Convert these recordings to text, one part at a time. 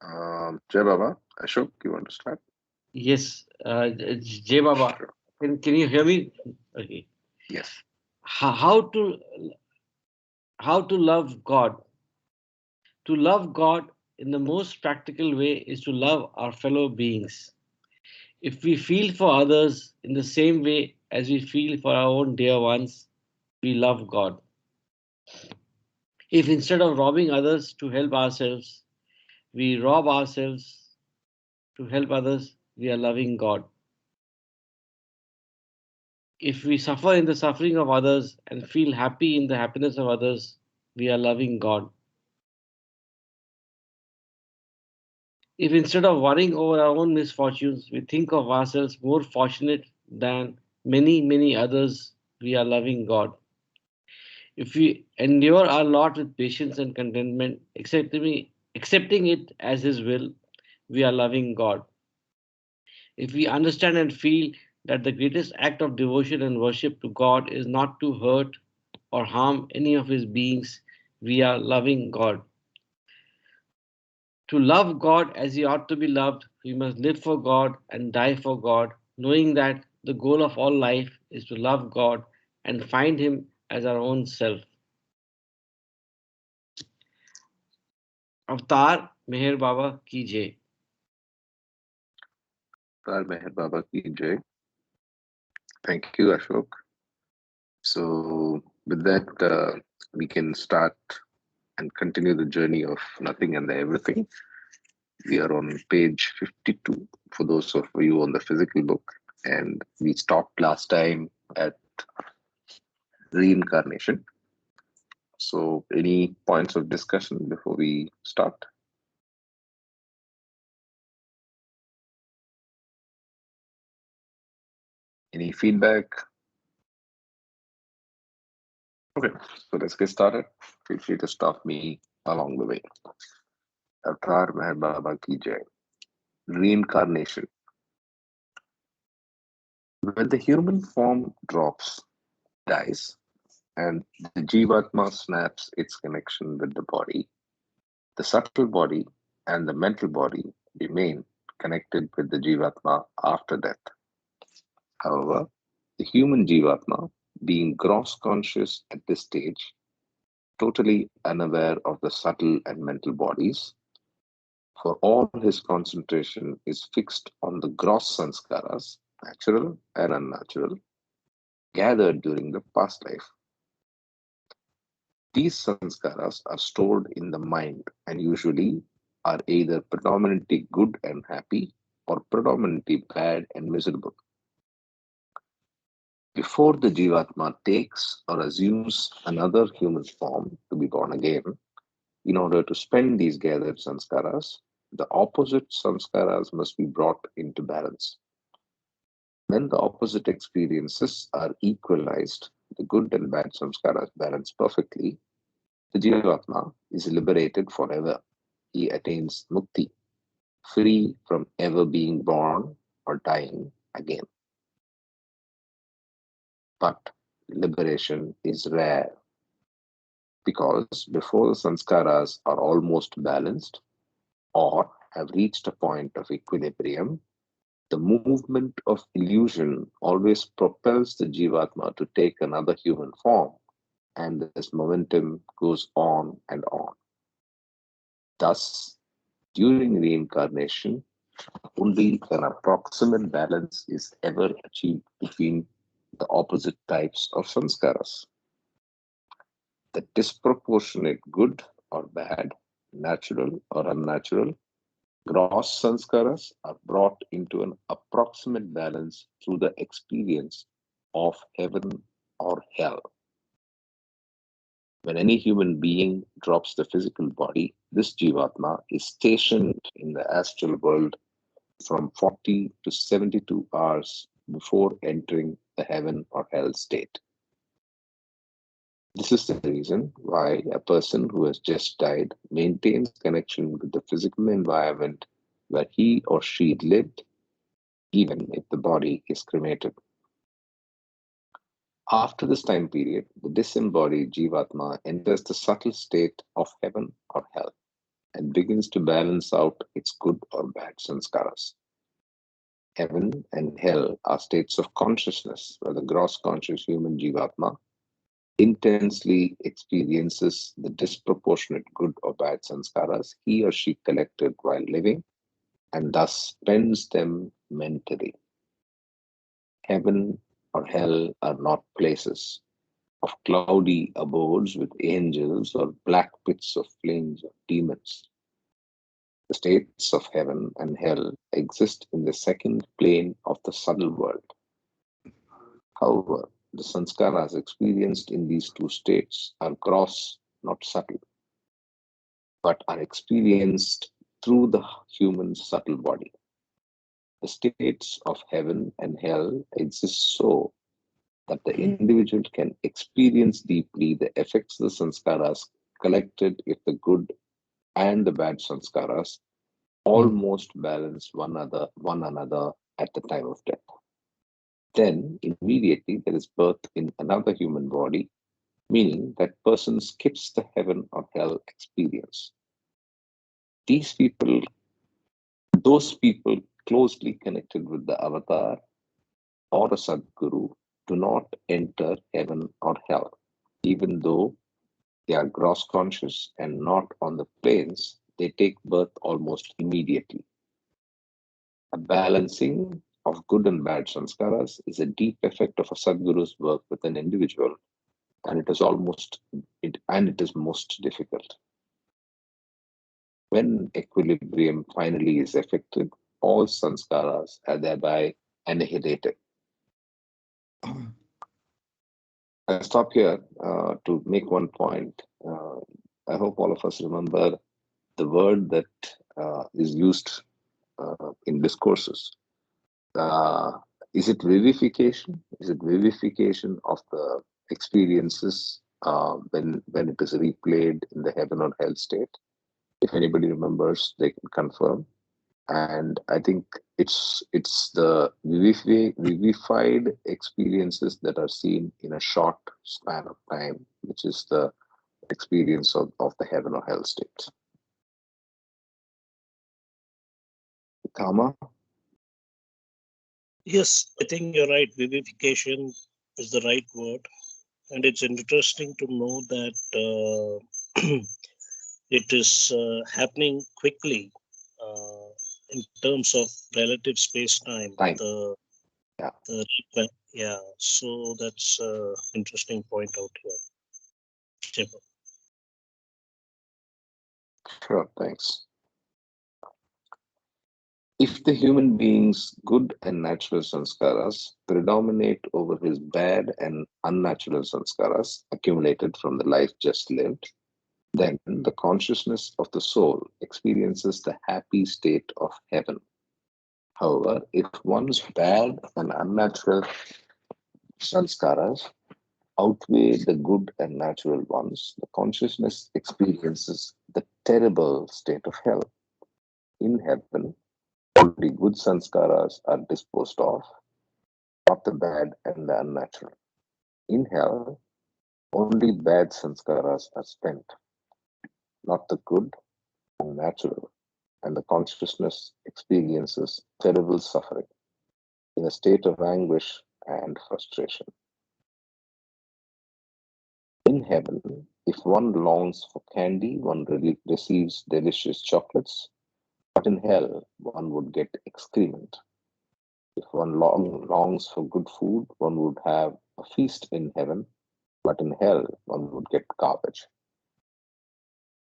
Jai Baba, Ashok, you want to start? Yes, Jay Baba, Sure. can you hear me? Okay. Yes. How, how to how to love God? To love God in the most practical way is to love our fellow beings. If we feel for others in the same way as we feel for our own dear ones, we love God. If instead of robbing others to help ourselves, we rob ourselves to help others, we are loving God. If we suffer in the suffering of others and feel happy in the happiness of others, we are loving God. If instead of worrying over our own misfortunes, we think of ourselves more fortunate than many others, we are loving God. If we endure our lot with patience and contentment, accepting it as His will, we are loving God. If we understand and feel that the greatest act of devotion and worship to God is not to hurt or harm any of His beings, we are loving God. To love God as He ought to be loved, we must live for God and die for God, knowing that the goal of all life is to love God and find Him as our own self. अवतार मेहर बाबा की जय. Tar Meher Baba ki Jai. Thank you, Ashok. So, with that, we can start and continue the journey of nothing and the everything. We are on page 52 for those of you on the physical book. And we stopped last time at reincarnation. So, any points of discussion before we start? Any feedback? Okay, so let's get started. Feel free to stop me along the way. Avatar Meher Baba ki Jai. Reincarnation. When the human form drops, dies, and the Jivatma snaps its connection with the body, the subtle body and the mental body remain connected with the Jivatma after death. However, the human Jivatma, being gross conscious at this stage, totally unaware of the subtle and mental bodies, for all his concentration is fixed on the gross sanskaras, natural and unnatural, gathered during the past life. These sanskaras are stored in the mind and usually are either predominantly good and happy or predominantly bad and miserable. Before the Jivatma takes or assumes another human form to be born again, in order to spend these gathered sanskaras, the opposite sanskaras must be brought into balance. When the opposite experiences are equalized, the good and bad samskaras balance perfectly, the Jivatma is liberated forever. He attains mukti, free from ever being born or dying again. But liberation is rare because before the sanskaras are almost balanced or have reached a point of equilibrium, the movement of illusion always propels the Jivatma to take another human form, and this momentum goes on and on. Thus, during reincarnation, only an approximate balance is ever achieved between the opposite types of sanskaras. The disproportionate good or bad, natural or unnatural, gross sanskaras are brought into an approximate balance through the experience of heaven or hell. When any human being drops the physical body, this Jivatma is stationed in the astral world from 40 to 72 hours before entering the heaven or hell state. This is the reason why a person who has just died maintains connection with the physical environment where he or she lived, even if the body is cremated. After this time period, the disembodied Jivatma enters the subtle state of heaven or hell. and begins to balance out its good or bad sanskaras. Heaven and hell are states of consciousness where the gross conscious human Jivatma intensely experiences the disproportionate good or bad sanskaras he or she collected while living and thus spends them mentally. Heaven or hell are not places of cloudy abodes with angels or black pits of flames of demons. The states of heaven and hell exist in the second plane of the subtle world. However, the sanskaras experienced in these two states are gross, not subtle, but are experienced through the human subtle body. The states of heaven and hell exist so that the individual can experience deeply the effects of the sanskaras collected if the good and the bad sanskaras Mm. almost balance one another at the time of death. Then immediately there is birth in another human body, meaning that person skips the heaven or hell experience. These people, those people closely connected with the avatar or a Sadguru, do not enter heaven or hell, even though they are gross conscious and not on the planes, they take birth almost immediately. A balancing of good and bad sanskaras is a deep effect of a Sadguru's work with an individual, and it is most difficult. When equilibrium finally is affected, all sanskaras are thereby annihilated. I stop here to make one point. I hope all of us remember the word that is used in discourses. Uh, is it vivification? Is it vivification of the experiences when it is replayed in the heaven or hell state? If anybody remembers, they can confirm. And I think it's the vivified experiences that are seen in a short span of time, which is the experience of the heaven or hell state. Kama, Yes, I think you're right. Vivification is the right word. And it's interesting to know that it is happening quickly uh, in terms of relative space time. time. Yeah, Yeah, so that's interesting point out here. Shiva. sure, thanks. If the human being's good and natural sanskaras predominate over his bad and unnatural sanskaras accumulated from the life just lived, then the consciousness of the soul experiences the happy state of heaven. However, if one's bad and unnatural sanskaras outweigh the good and natural ones, the consciousness experiences the terrible state of hell. In heaven, only good sanskaras are disposed of, not the bad and the unnatural. In hell, only bad sanskaras are spent, not the good and natural, and the consciousness experiences terrible suffering in a state of anguish and frustration. In heaven, if one longs for candy, one receives delicious chocolates, but in hell, one would get excrement. If one longs for good food, one would have a feast in heaven, but in hell, one would get garbage.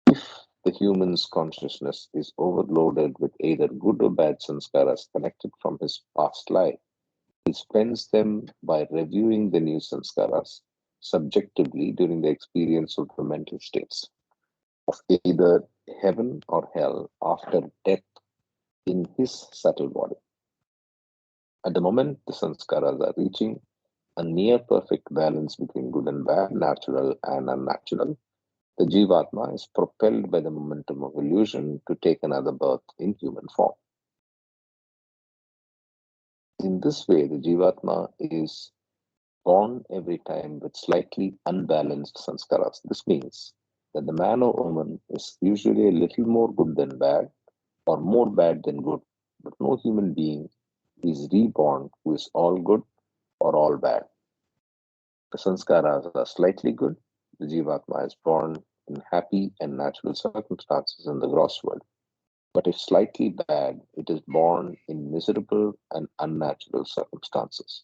If the human's consciousness is overloaded with either good or bad sanskaras connected from his past life, he spends them by reviewing the new sanskaras subjectively during the experience of the mental states of either heaven or hell after death in his subtle body. At the moment the sanskaras are reaching a near perfect balance between good and bad, natural and unnatural, the Jivatma is propelled by the momentum of illusion to take another birth in human form. In this way, the Jivatma is born every time with slightly unbalanced sanskaras. This means that the man or woman is usually a little more good than bad or more bad than good, but no human being is reborn who is all good or all bad. The sanskaras are slightly good. The jivatma is born in happy and natural circumstances in the gross world. But if slightly bad, it is born in miserable and unnatural circumstances.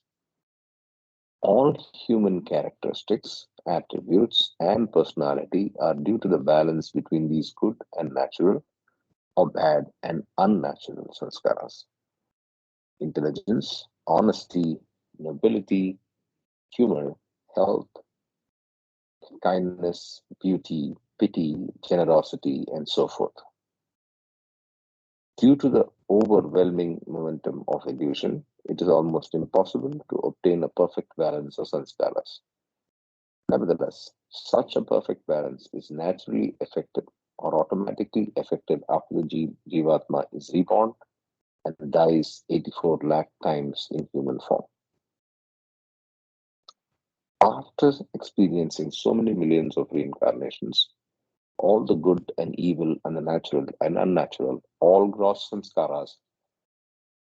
All human characteristics, attributes, and personality are due to the balance between these good and natural, or bad and unnatural sanskaras. Intelligence, honesty, nobility, humor, health, kindness, beauty, pity, generosity, and so forth. Due to the overwhelming momentum of illusion, it is almost impossible to obtain a perfect balance of sanskaras. Nevertheless, such a perfect balance is naturally affected or automatically affected after the Jivatma is reborn and dies 84 lakh times in human form. After experiencing so many millions of reincarnations, all the good and evil and the natural and unnatural, all gross sanskaras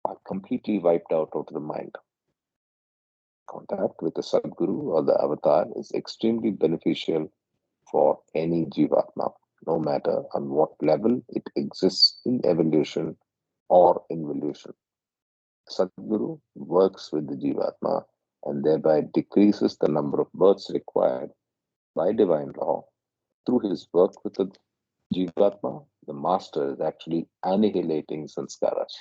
are completely wiped out of the mind. Contact with the Sadguru or the Avatar is extremely beneficial for any Jivatma, no matter on what level it exists in evolution or involution. Sadguru works with the Jivatma and thereby decreases the number of births required by divine law. Through his work with the Jivatma, the master is actually annihilating sanskaras.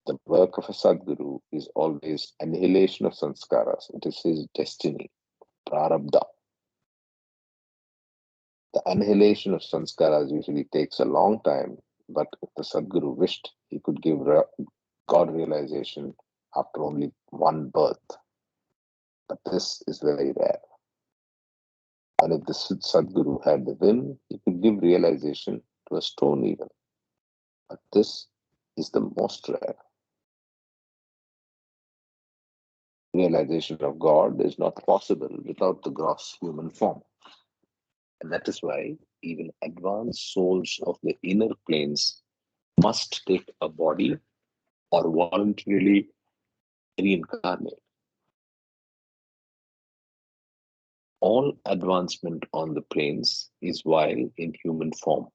The work of a Sadguru is always annihilation of sanskaras. It is his destiny, prarabdha. The annihilation of sanskaras usually takes a long time, but if the Sadguru wished, he could give God realization after only one birth. But this is very rare. And if the Sadguru had the will, he could give realization to a stone even. But this is the most rare. Realization of God is not possible without the gross human form. And that is why even advanced souls of the inner planes must take a body or voluntarily reincarnate. All advancement on the planes is while in human form.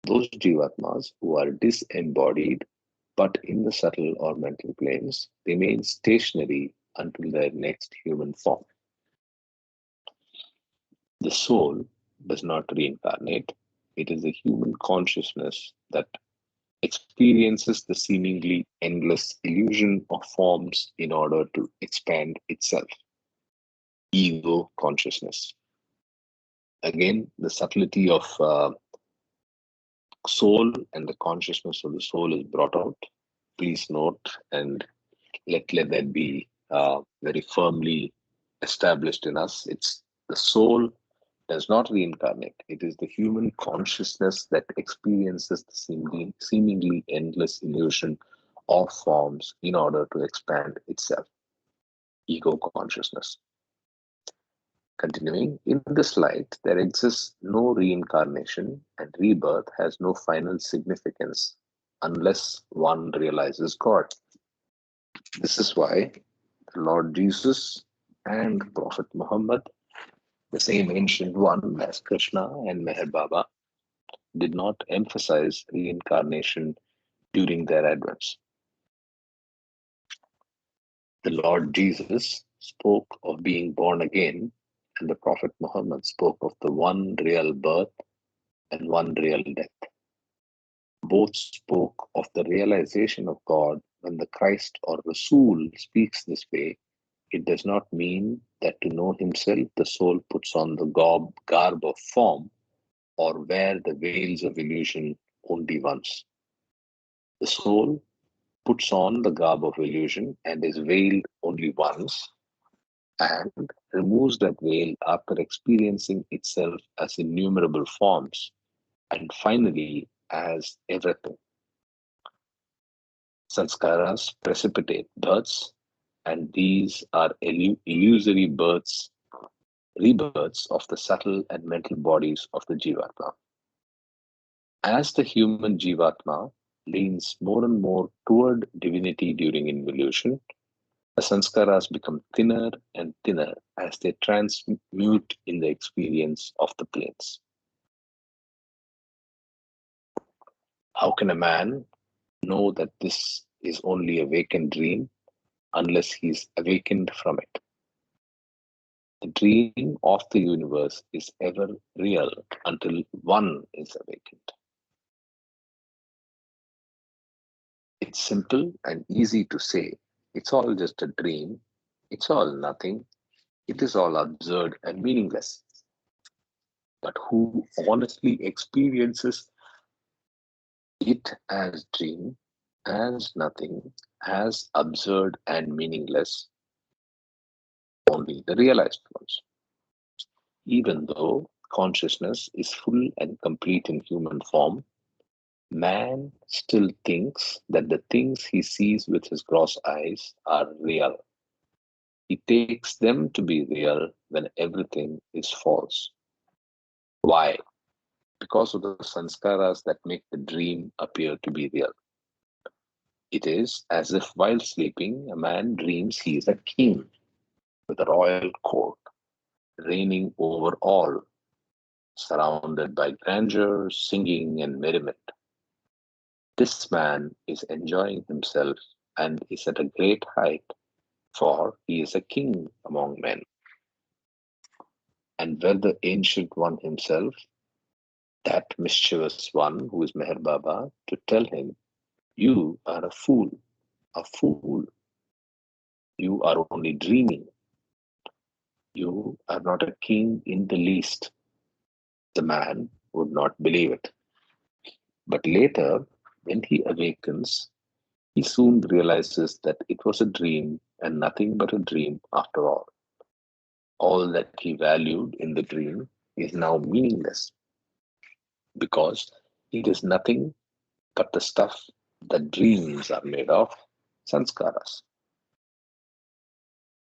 Those jivatmas who are disembodied but in the subtle or mental planes remain stationary until their next human form. The soul does not reincarnate. It is the human consciousness that experiences the seemingly endless illusion of forms in order to expand itself. Ego consciousness. Again, the subtlety of soul and the consciousness of the soul is brought out. Please note and let that be very firmly established in us. It's the soul does not reincarnate. It is the human consciousness that experiences the seemingly endless illusion of forms in order to expand itself. Ego consciousness. Continuing, in this light, there exists no reincarnation, and rebirth has no final significance unless one realizes God. This is why the Lord Jesus and Prophet Muhammad, the same ancient one as Krishna and Meher Baba, did not emphasize reincarnation during their advents. The Lord Jesus spoke of being born again, and the Prophet Muhammad spoke of the one real birth and one real death. Both spoke of the realization of God. When the Christ or Rasul speaks this way, it does not mean that to know himself the soul puts on the garb of form or wear the veils of illusion only once. The soul puts on the garb of illusion and is veiled only once and removes that veil after experiencing itself as innumerable forms and finally as everything. Sanskaras precipitate births, and these are illusory births rebirths of the subtle and mental bodies of the Jivatma. As the human Jivatma leans more and more toward divinity during involution, the sanskaras become thinner and thinner as they transmute in the experience of the planes. How can a man know that this is only a vacant dream unless he is awakened from it? The dream of the universe is ever real until one is awakened. It's simple and easy to say, it's all just a dream, it's all nothing, it is all absurd and meaningless. But who honestly experiences it as dream, as nothing, as absurd and meaningless? Only the realized ones. Even though consciousness is full and complete in human form, man still thinks that the things he sees with his gross eyes are real. He takes them to be real when everything is false. Why? Because of the sanskaras that make the dream appear to be real. It is as if while sleeping, a man dreams he is a king with a royal court, reigning over all, surrounded by grandeur, singing, and merriment. This man is enjoying himself and is at a great height, for he is a king among men. And were the ancient one himself, that mischievous one who is Meher Baba, to tell him, "You are a fool, a fool. You are only dreaming. You are not a king in the least." The man would not believe it. But later, when he awakens, he soon realizes that it was a dream and nothing but a dream after all. All that he valued in the dream is now meaningless because it is nothing but the stuff that dreams are made of, sanskaras.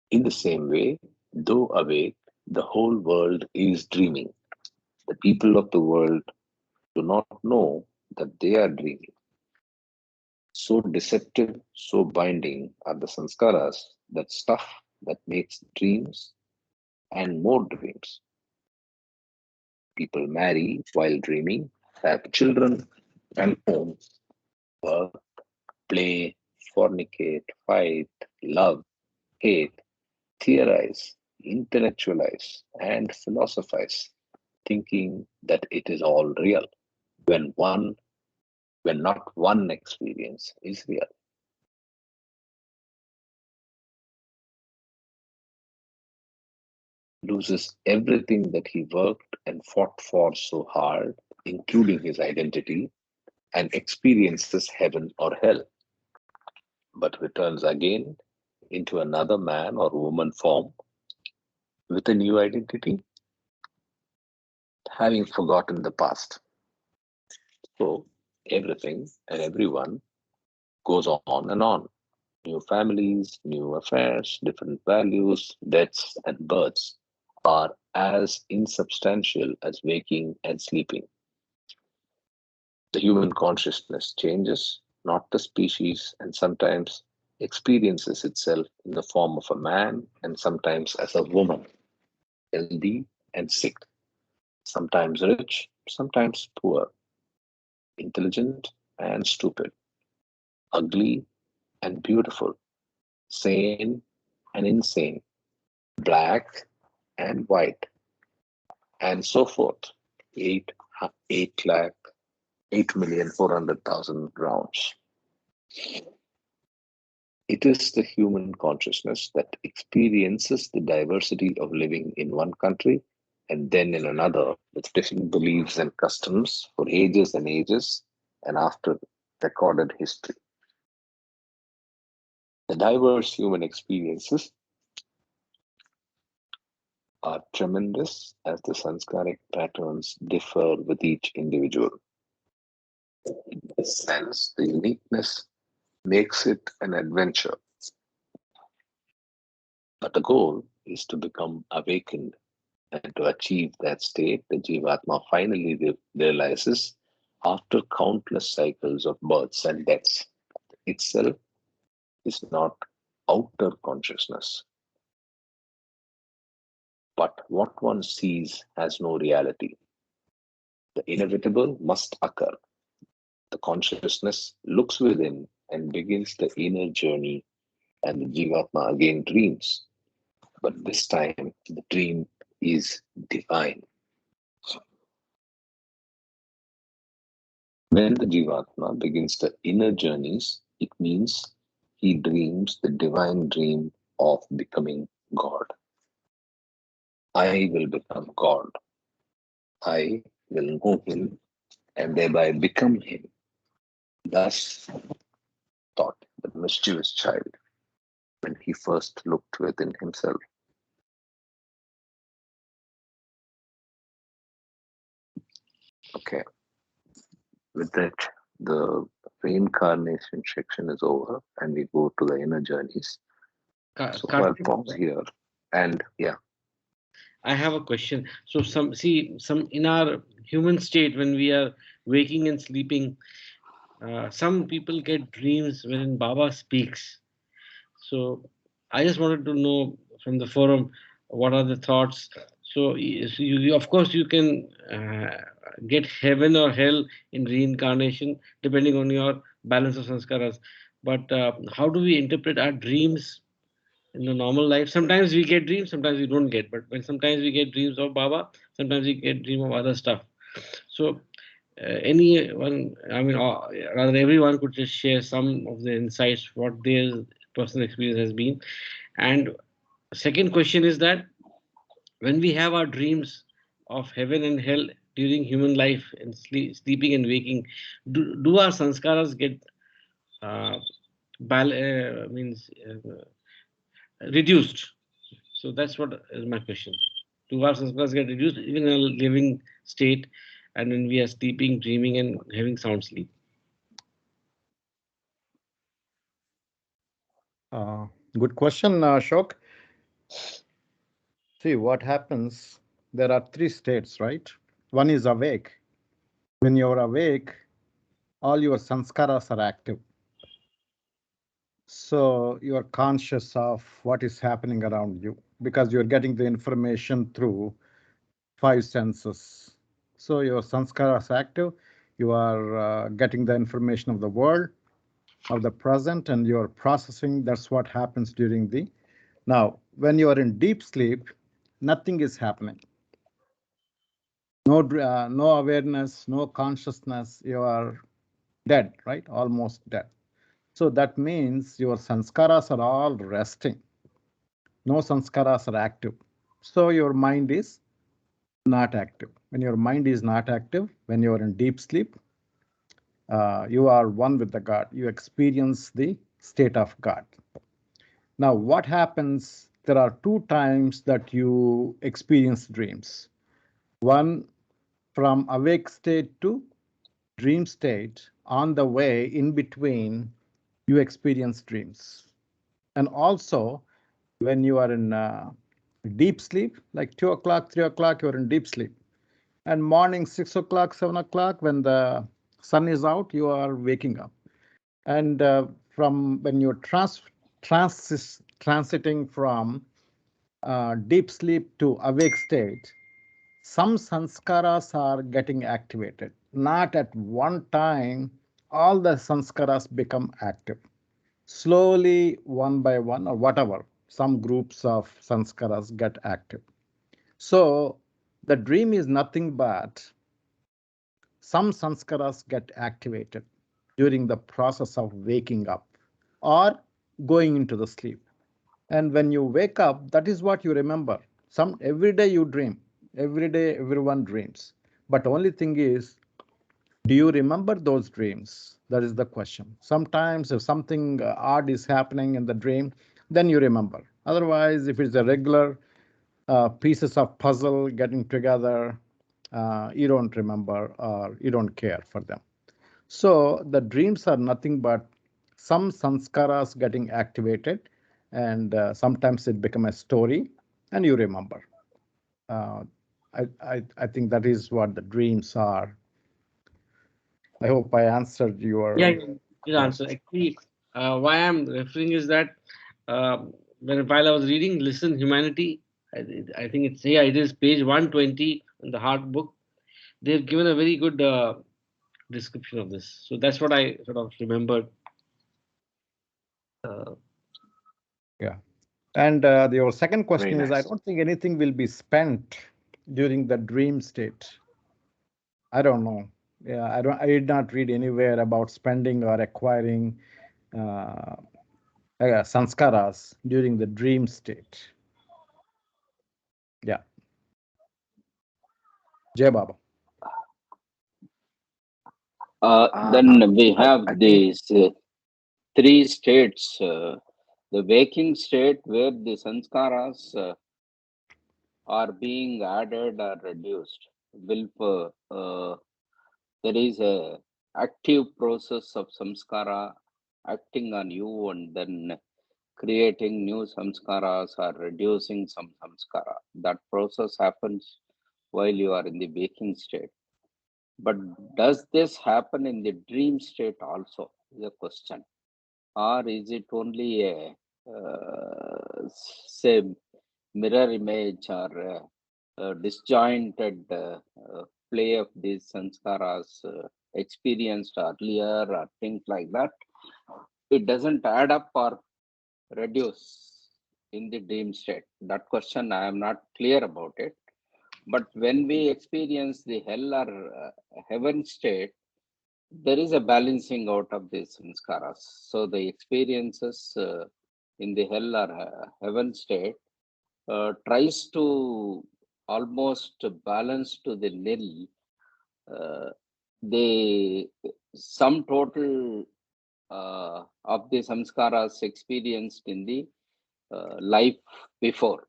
In the same way, though awake, the whole world is dreaming. The people of the world do not know that they are dreaming. So deceptive, so binding are the sanskaras, that stuff that makes dreams and more dreams. People marry while dreaming, have children and homes, work, play, fornicate, fight, love, hate, theorize, intellectualize, and philosophize, thinking that it is all real, when one when not one experience is real. Loses everything that he worked and fought for so hard, including his identity, and experiences heaven or hell, but returns again into another man or woman form with a new identity, having forgotten the past. So everything and everyone goes on and on. New families, new affairs, different values, deaths, and births are as insubstantial as waking and sleeping. The human consciousness changes, not the species, and sometimes experiences itself in the form of a man and sometimes as a woman, healthy and sick, sometimes rich, sometimes poor, intelligent and stupid, ugly and beautiful, sane and insane, black and white, and so forth. 8, 8 lakh, 8,400,000 rounds. It is the human consciousness that experiences the diversity of living in one country and then in another with different beliefs and customs for ages and ages and after recorded history. The diverse human experiences are tremendous as the sanskaric patterns differ with each individual. In this sense, the uniqueness makes it an adventure. But the goal is to become awakened And to achieve that state, the Jivatma finally realizes, after countless cycles of births and deaths, itself is not outer consciousness, but what one sees has no reality. The inevitable must occur. The consciousness looks within and begins the inner journey, and the Jivatma again dreams. But this time, the dream is divine. When the Jivatma begins the inner journeys, it means he dreams the divine dream of becoming God. I will become God. I will know him and thereby become him. Thus thought the mischievous child when he first looked within himself. Okay, with that, the reincarnation section is over and we go to the inner journeys. So I'll pause here and yeah. I have a question. So some in our human state when we are waking and sleeping, some people get dreams wherein Baba speaks. So I just wanted to know from the forum what are the thoughts. So of course you can get heaven or hell in reincarnation depending on your balance of sanskaras. But how do we interpret our dreams in the normal life? Sometimes we get dreams, sometimes we don't get. But when sometimes we get dreams of Baba, sometimes we get dream of other stuff. So anyone, I mean, rather everyone could just share some of the insights, what their personal experience has been. And second question is that when we have our dreams of heaven and hell during human life and sleeping and waking, do our sanskaras get uh, means reduced? So that's what is my question. Do our sanskaras get reduced even in a living state and when we are sleeping, dreaming, and having sound sleep? Good question, Ashok. See what happens. There are three states, right? One is awake. When you're awake, all your sanskaras are active. So you're conscious of what is happening around you because you're getting the information through five senses. So your sanskaras are active. You are getting the information of the world, of the present, and you're processing. That's what happens during the. Now, when you are in deep sleep, nothing is happening. No awareness, no consciousness. You are dead, right? Almost dead. So that means your sanskaras are all resting. No sanskaras are active. So your mind is not active. When your mind is not active, when you are in deep sleep, you are one with the God. You experience the state of God. Now, what happens? There are two times that you experience dreams. One from awake state to dream state. On the way, in between, you experience dreams. And also, when you are in deep sleep, like 2 o'clock, 3 o'clock, you're in deep sleep. And morning, 6 o'clock, 7 o'clock, when the sun is out, you are waking up. And from when you're transiting from deep sleep to awake state, some sanskaras are getting activated. Not at one time, all the sanskaras become active. Slowly, one by one, or whatever, some groups of sanskaras get active. So the dream is nothing but some sanskaras get activated during the process of waking up or going into the sleep. And when you wake up, that is what you remember. Every day you dream. Every day everyone dreams. But only thing is, do you remember those dreams? That is the question. Sometimes if something odd is happening in the dream, then you remember. Otherwise, if it's a regular pieces of puzzle getting together, you don't remember or you don't care for them. So the dreams are nothing but some sanskaras getting activated, and sometimes it become a story, and you remember. Uh, I think that is what the dreams are. I hope I answered Yeah, your. good Yeah. answer. Actually, why I'm referring is that while I was reading Listen Humanity, I think it's, yeah, it is page 120 in the hard book. They've given a very good description of this. So that's what I sort of remembered. Uh, Yeah. And your second Very question is, I nice. don't think anything will be spent during the dream state. I don't know. Yeah, I did not read anywhere about spending or acquiring uh, sanskaras during the dream state. Yeah. Jai Baba. Then we have I think these three states. The waking state where the sanskaras are being added or reduced. Will there is a active process of samskara acting on you and then creating new samskaras or reducing some samskara. That process happens while you are in the waking state. But does this happen in the dream state also? Is a question. Or is it only a say mirror image or a disjointed play of these sanskaras experienced earlier or things like that? It doesn't add up or reduce in the dream state. That question I am not clear about it. But when we experience the hell or heaven state, there is a balancing out of these sanskaras. So the experiences in the hell or heaven state tries to almost balance to the nil the sum total of the samskaras experienced in the life before.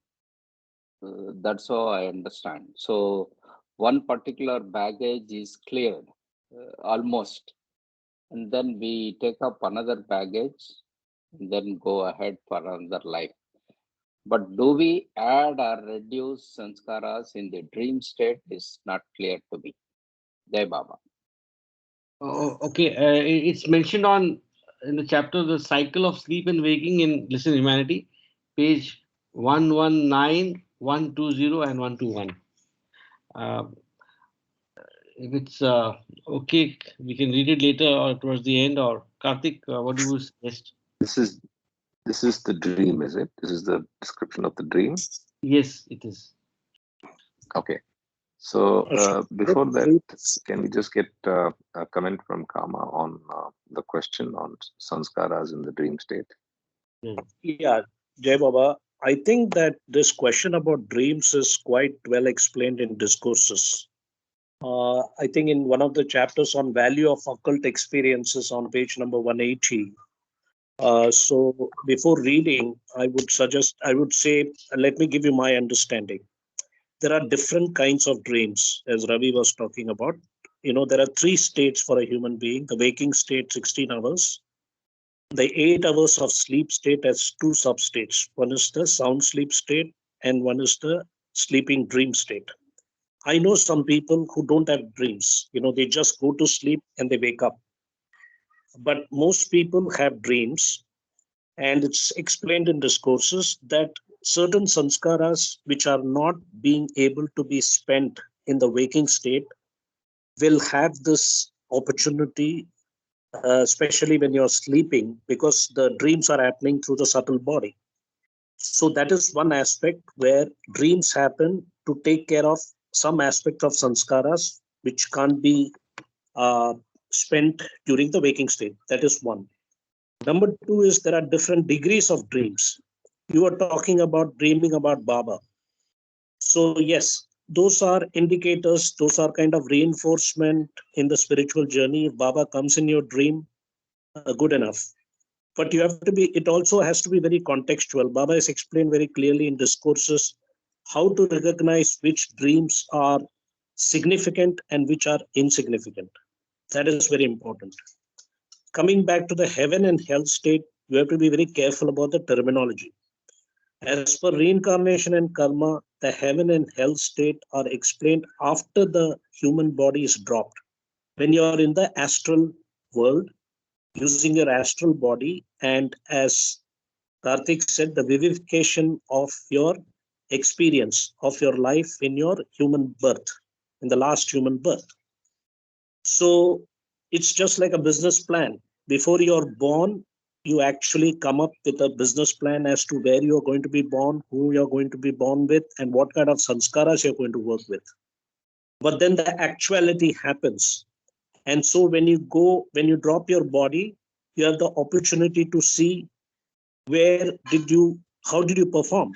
That's how I understand. So one particular baggage is cleared almost, and then we take up another baggage and then go ahead for another life. But do we add or reduce sanskaras in the dream state is not clear to me. Jai Baba. okay, it's mentioned on in the chapter the cycle of sleep and waking in Listen Humanity, page 119, 120, and 121. Uh, if it's okay, we can read it later or towards the end. Or Karthik, what do you suggest? this is the dream, is it? This is the description of the dream. Yes, it is. Okay. So What before that, dreams? can we just get a comment from Kama on the question on sanskaras in the dream state? Hmm. Yeah, Jai Baba. I think that this question about dreams is quite well explained in discourses. I think in one of the chapters on value of occult experiences on page number 180. So before reading, I would say, let me give you my understanding. There are different kinds of dreams, as Ravi was talking about. There are three states for a human being: the waking state, 16 hours, the 8 hours of sleep state has two substates. One is the sound sleep state, and one is the sleeping dream state. I know some people who don't have dreams. They just go to sleep and they wake up. But most people have dreams, and it's explained in discourses that certain sanskaras which are not being able to be spent in the waking state will have this opportunity, especially when you're sleeping, because the dreams are happening through the subtle body. So that is one aspect where dreams happen to take care of some aspect of sanskaras which can't be uh, spent during the waking state. That is one. Number two is there are different degrees of dreams. You are talking about dreaming about Baba. So, yes, those are indicators, those are kind of reinforcement in the spiritual journey. If Baba comes in your dream, good enough. But it also has to be very contextual. Baba has explained very clearly in discourses how to recognize which dreams are significant and which are insignificant. That is very important. Coming back to the heaven and hell state, you have to be very careful about the terminology. As per reincarnation and karma, the heaven and hell state are explained after the human body is dropped. When you are in the astral world, using your astral body, and as Karthik said, the vivification of your experience of your life in your human birth, in the last human birth. So it's just like a business plan. Before you're born, you actually come up with a business plan as to where you're going to be born, who you're going to be born with, and what kind of sanskaras you're going to work with. But then the actuality happens. And so when you drop your body, you have the opportunity to see how did you perform?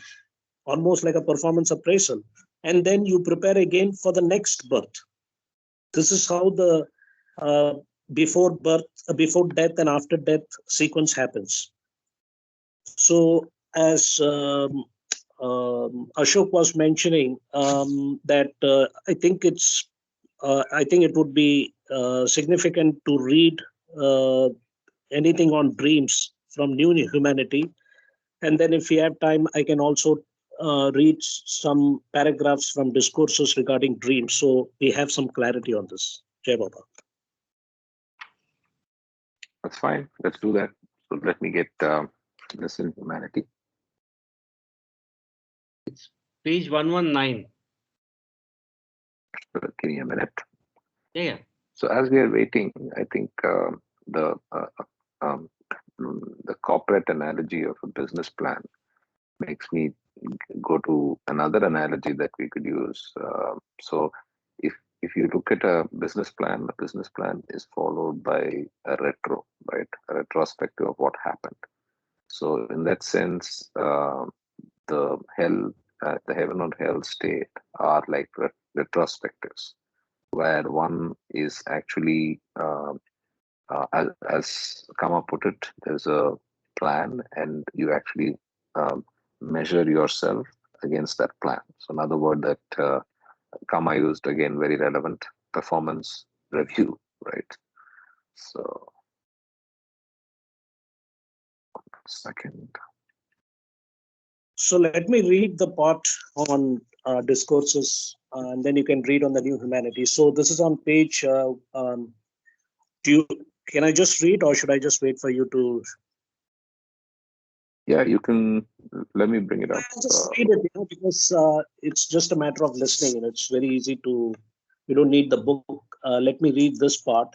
Almost like a performance appraisal. And then you prepare again for the next birth. This is how the uh, before death and after death sequence happens. So as Ashok was mentioning, that I think it would be significant to read uh, anything on dreams from New Humanity. And then if we have time, I can also read some paragraphs from discourses regarding dreams. So we have some clarity on this. Jai Baba. That's fine. Let's do that. So let me get this in humanity. It's page 119. Give me a minute. Yeah. So as we are waiting, I think the uh, um, the corporate analogy of a business plan makes me go to another analogy that we could use. So if you look at a business plan is followed by a retro, right? A retrospective of what happened. So in that sense, the the heaven or hell state are like retrospectives, where one is actually, as Kama put it, there's a plan, and you actually um, measure yourself against that plan. So another word that Kama used, again, very relevant, performance review, right? So, second. So let me read the part on discourses, and then you can read on the New Humanity. So this is on page. Do you, can I just read, or should I just wait for you to? Yeah, you can. Let me bring it up. I'll just read it, because it's just a matter of listening, and it's very easy to. You don't need the book. Let me read this part.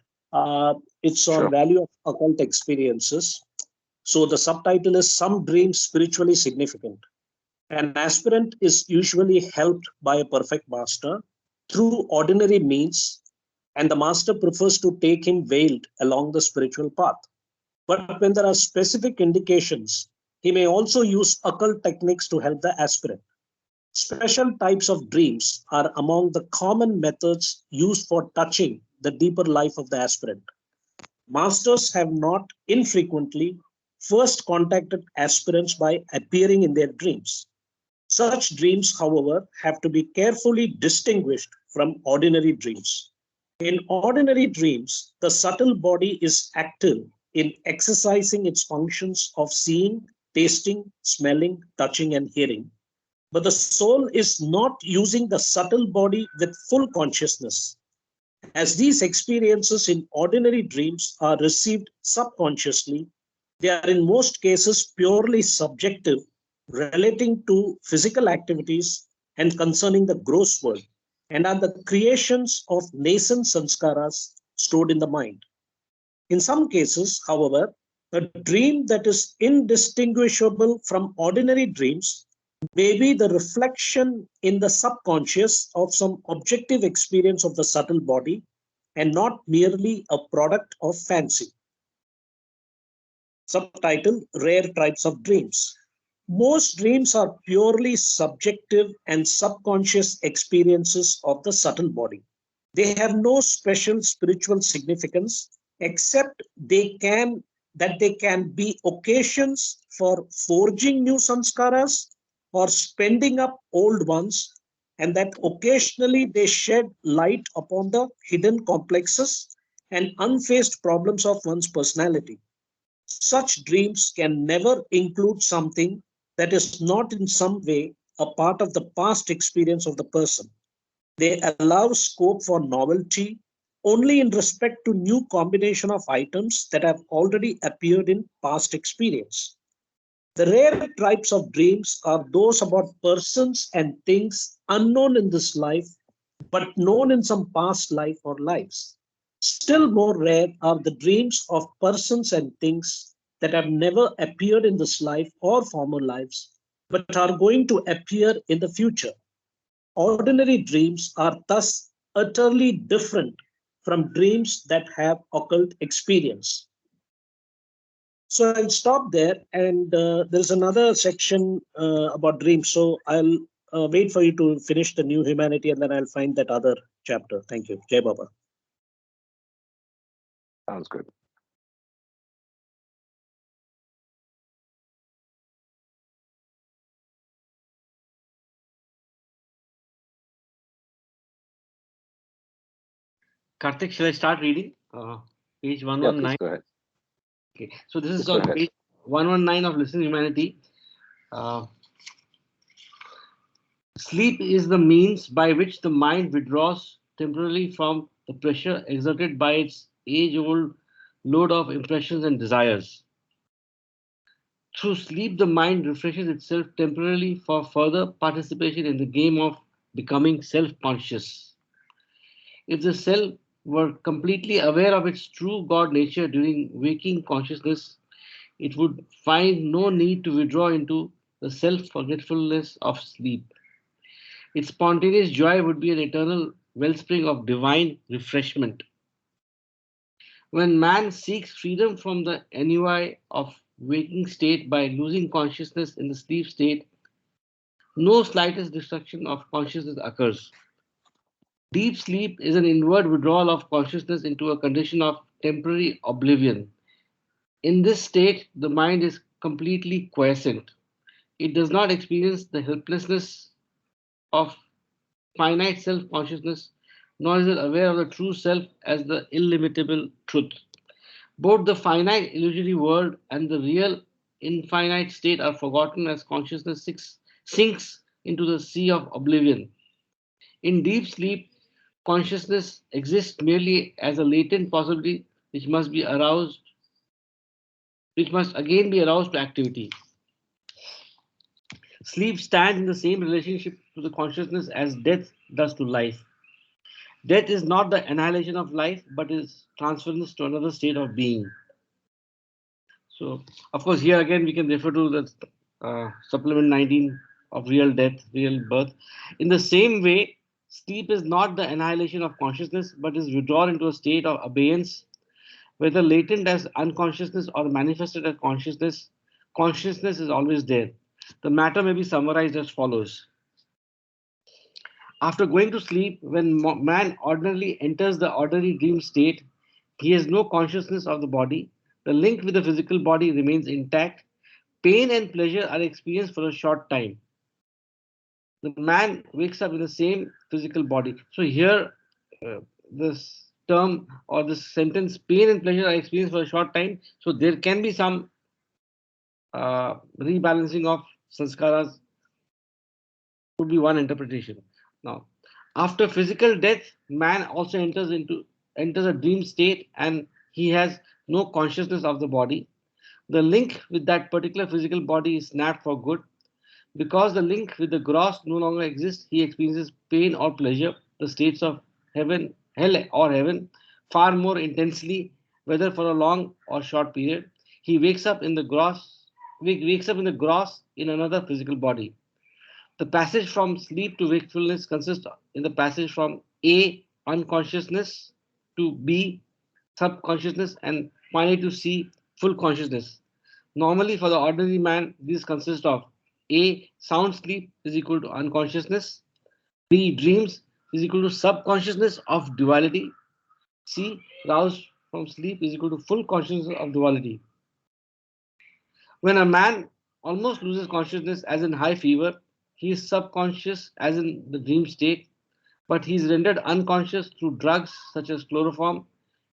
It's on Sure. value of occult experiences. So the subtitle is Some Dreams Spiritually Significant. An aspirant is usually helped by a perfect master through ordinary means, and the master prefers to take him veiled along the spiritual path. But when there are specific indications, he may also use occult techniques to help the aspirant. Special types of dreams are among the common methods used for touching the deeper life of the aspirant. Masters have not infrequently first contacted aspirants by appearing in their dreams. Such dreams, however, have to be carefully distinguished from ordinary dreams. In ordinary dreams, the subtle body is active in exercising its functions of seeing, tasting, smelling, touching, and hearing. But the soul is not using the subtle body with full consciousness. As these experiences in ordinary dreams are received subconsciously, they are in most cases purely subjective, relating to physical activities and concerning the gross world, and are the creations of nascent sanskaras stored in the mind. In some cases, however, a dream that is indistinguishable from ordinary dreams may be the reflection in the subconscious of some objective experience of the subtle body and not merely a product of fancy. Subtitle Rare Types of Dreams. Most dreams are purely subjective and subconscious experiences of the subtle body. They have no special spiritual significance except they can be occasions for forging new sanskaras or spending up old ones, and that occasionally they shed light upon the hidden complexes and unfaced problems of one's personality. Such dreams can never include something that is not in some way a part of the past experience of the person. They allow scope for novelty only in respect to new combination of items that have already appeared in past experience. The rare types of dreams are those about persons and things unknown in this life, but known in some past life or lives. Still more rare are the dreams of persons and things that have never appeared in this life or former lives, but are going to appear in the future. Ordinary dreams are thus utterly different from dreams that have occult experience. So I'll stop there, and there's another section about dreams. So I'll wait for you to finish the new humanity, and then I'll find that other chapter. Thank you. Jai Baba. Sounds good. Karthik, shall I start reading? Page Yeah, please 119. go ahead. Okay, so this Please is go on ahead. page 119 of Listen Humanity. Uh, Sleep is the means by which the mind withdraws temporarily from the pressure exerted by its age old load of impressions and desires. Through sleep, the mind refreshes itself temporarily for further participation in the game of becoming self conscious. If the self were completely aware of its true God nature during waking consciousness, it would find no need to withdraw into the self forgetfulness of sleep. Its spontaneous joy would be an eternal wellspring of divine refreshment. When man seeks freedom from the ennui of waking state by losing consciousness in the sleep state, no slightest destruction of consciousness occurs. Deep sleep is an inward withdrawal of consciousness into a condition of temporary oblivion. In this state, the mind is completely quiescent. It does not experience the helplessness of finite self consciousness, nor is it aware of the true self as the illimitable truth. Both the finite illusory world and the real infinite state are forgotten as consciousness sinks into the sea of oblivion. In deep sleep, consciousness exists merely as a latent possibility which must again be aroused to activity. Sleep stands in the same relationship to the consciousness as death does to life. Death is not the annihilation of life, but is transference to another state of being. So, of course, here again we can refer to the supplement 19 of real death, real birth. In the same way, sleep is not the annihilation of consciousness, but is withdrawn into a state of abeyance, whether latent as unconsciousness or manifested as consciousness. Consciousness is always there. The matter may be summarized as follows. After going to sleep, when man ordinarily enters the ordinary dream state, he has no consciousness of the body. The link with the physical body remains intact. Pain and pleasure are experienced for a short time. The man wakes up in the same physical body. So here, this term or this sentence, pain and pleasure are experienced for a short time. So there can be some rebalancing of sanskaras, would be one interpretation. Now, after physical death, man also enters a dream state and he has no consciousness of the body. The link with that particular physical body is snapped for good. Because the link with the gross no longer exists, he experiences pain or pleasure, the states of heaven, hell or heaven, far more intensely, whether for a long or short period. He wakes up in the gross in another physical body. The passage from sleep to wakefulness consists in the passage from A, unconsciousness, to B, subconsciousness, and finally to C, full consciousness. Normally, for the ordinary man, these consist of A, sound sleep is equal to unconsciousness, B, dreams is equal to subconsciousness of duality, C, roused from sleep is equal to full consciousness of duality. When a man almost loses consciousness, as in high fever, he is subconscious, as in the dream state, but he is rendered unconscious through drugs such as chloroform.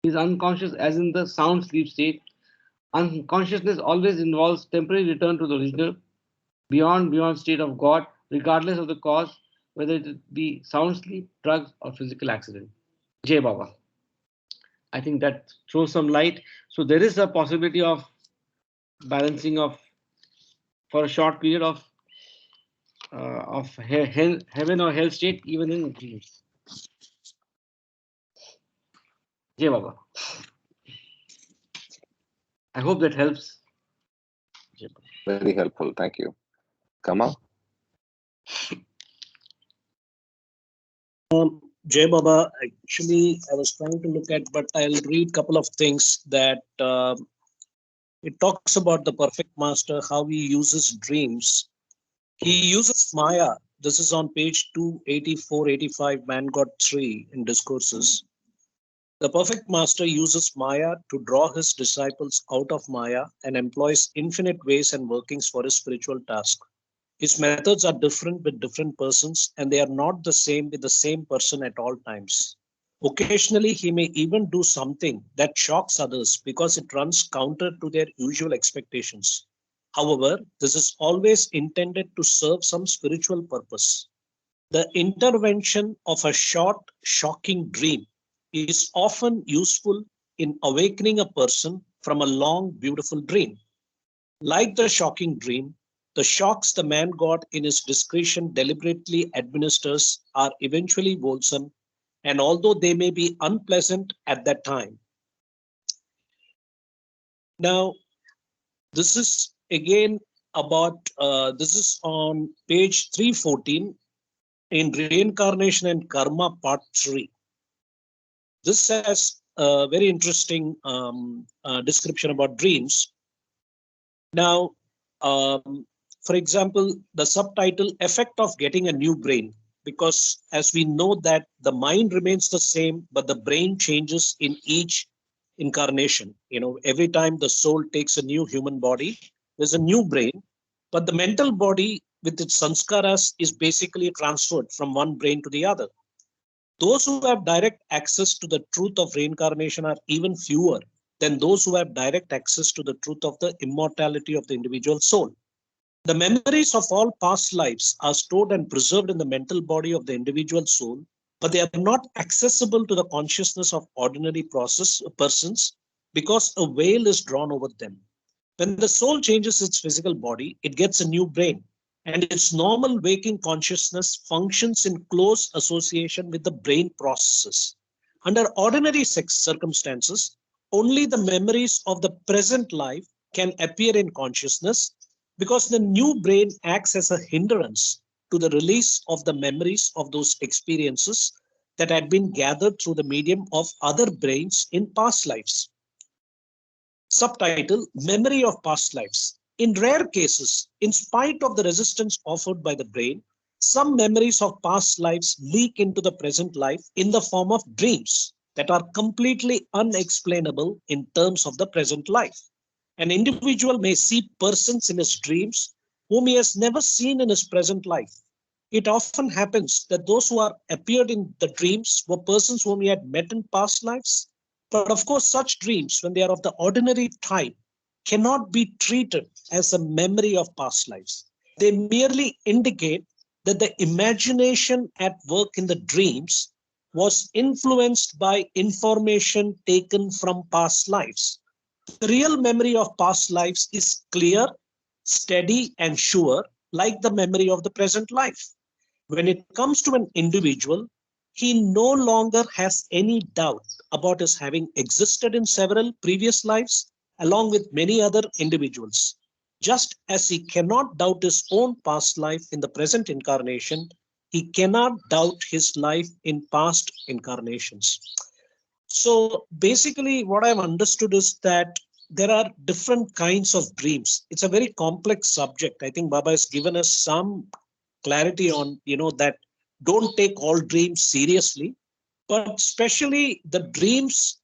He is unconscious, as in the sound sleep state. Unconsciousness always involves temporary return to the original. beyond state of God, regardless of the cause, whether it be sound sleep, drugs, or physical accident. Jai Baba. I think that throws some light. So there is a possibility of balancing of for a short period of heaven or hell state even in dreams. Jai Baba. I hope that helps. Jai Baba. Very helpful. Thank you. Kamal? Jay Baba, actually, I was trying to look at, but I'll read a couple of things that it talks about the perfect master, how he uses dreams. He uses Maya. This is on page 284, 85, Man God 3 in Discourses. The perfect master uses Maya to draw his disciples out of Maya and employs infinite ways and workings for his spiritual task. His methods are different with different persons, and they are not the same with the same person at all times. Occasionally, he may even do something that shocks others because it runs counter to their usual expectations. However, this is always intended to serve some spiritual purpose. The intervention of a short, shocking dream is often useful in awakening a person from a long, beautiful dream. Like the shocking dream, the shocks the man God in his discretion deliberately administers are eventually wholesome, and although they may be unpleasant at that time. Now, this is again about, this is on page 314 in Reincarnation and Karma Part 3. This has a very interesting description about dreams. Now, for example, the subtitle Effect of Getting a New Brain, because as we know that the mind remains the same, but the brain changes in each incarnation. Every time the soul takes a new human body, there's a new brain, but the mental body with its sanskaras is basically transferred from one brain to the other. Those who have direct access to the truth of reincarnation are even fewer than those who have direct access to the truth of the immortality of the individual soul. The memories of all past lives are stored and preserved in the mental body of the individual soul, but they are not accessible to the consciousness of ordinary persons because a veil is drawn over them. When the soul changes its physical body, it gets a new brain, and its normal waking consciousness functions in close association with the brain processes. Under ordinary circumstances, only the memories of the present life can appear in consciousness because the new brain acts as a hindrance to the release of the memories of those experiences that had been gathered through the medium of other brains in past lives. Subtitle, Memory of Past Lives. In rare cases, in spite of the resistance offered by the brain, some memories of past lives leak into the present life in the form of dreams that are completely unexplainable in terms of the present life. An individual may see persons in his dreams whom he has never seen in his present life. It often happens that those who are appeared in the dreams were persons whom he had met in past lives. But of course, such dreams, when they are of the ordinary type, cannot be treated as a memory of past lives. They merely indicate that the imagination at work in the dreams was influenced by information taken from past lives. The real memory of past lives is clear, steady, and sure, like the memory of the present life. When it comes to an individual, he no longer has any doubt about his having existed in several previous lives, along with many other individuals. Just as he cannot doubt his own past life in the present incarnation, he cannot doubt his life in past incarnations. So basically, what I've understood is that there are different kinds of dreams. It's a very complex subject. I think Baba has given us some clarity on, that don't take all dreams seriously, but especially the dreams,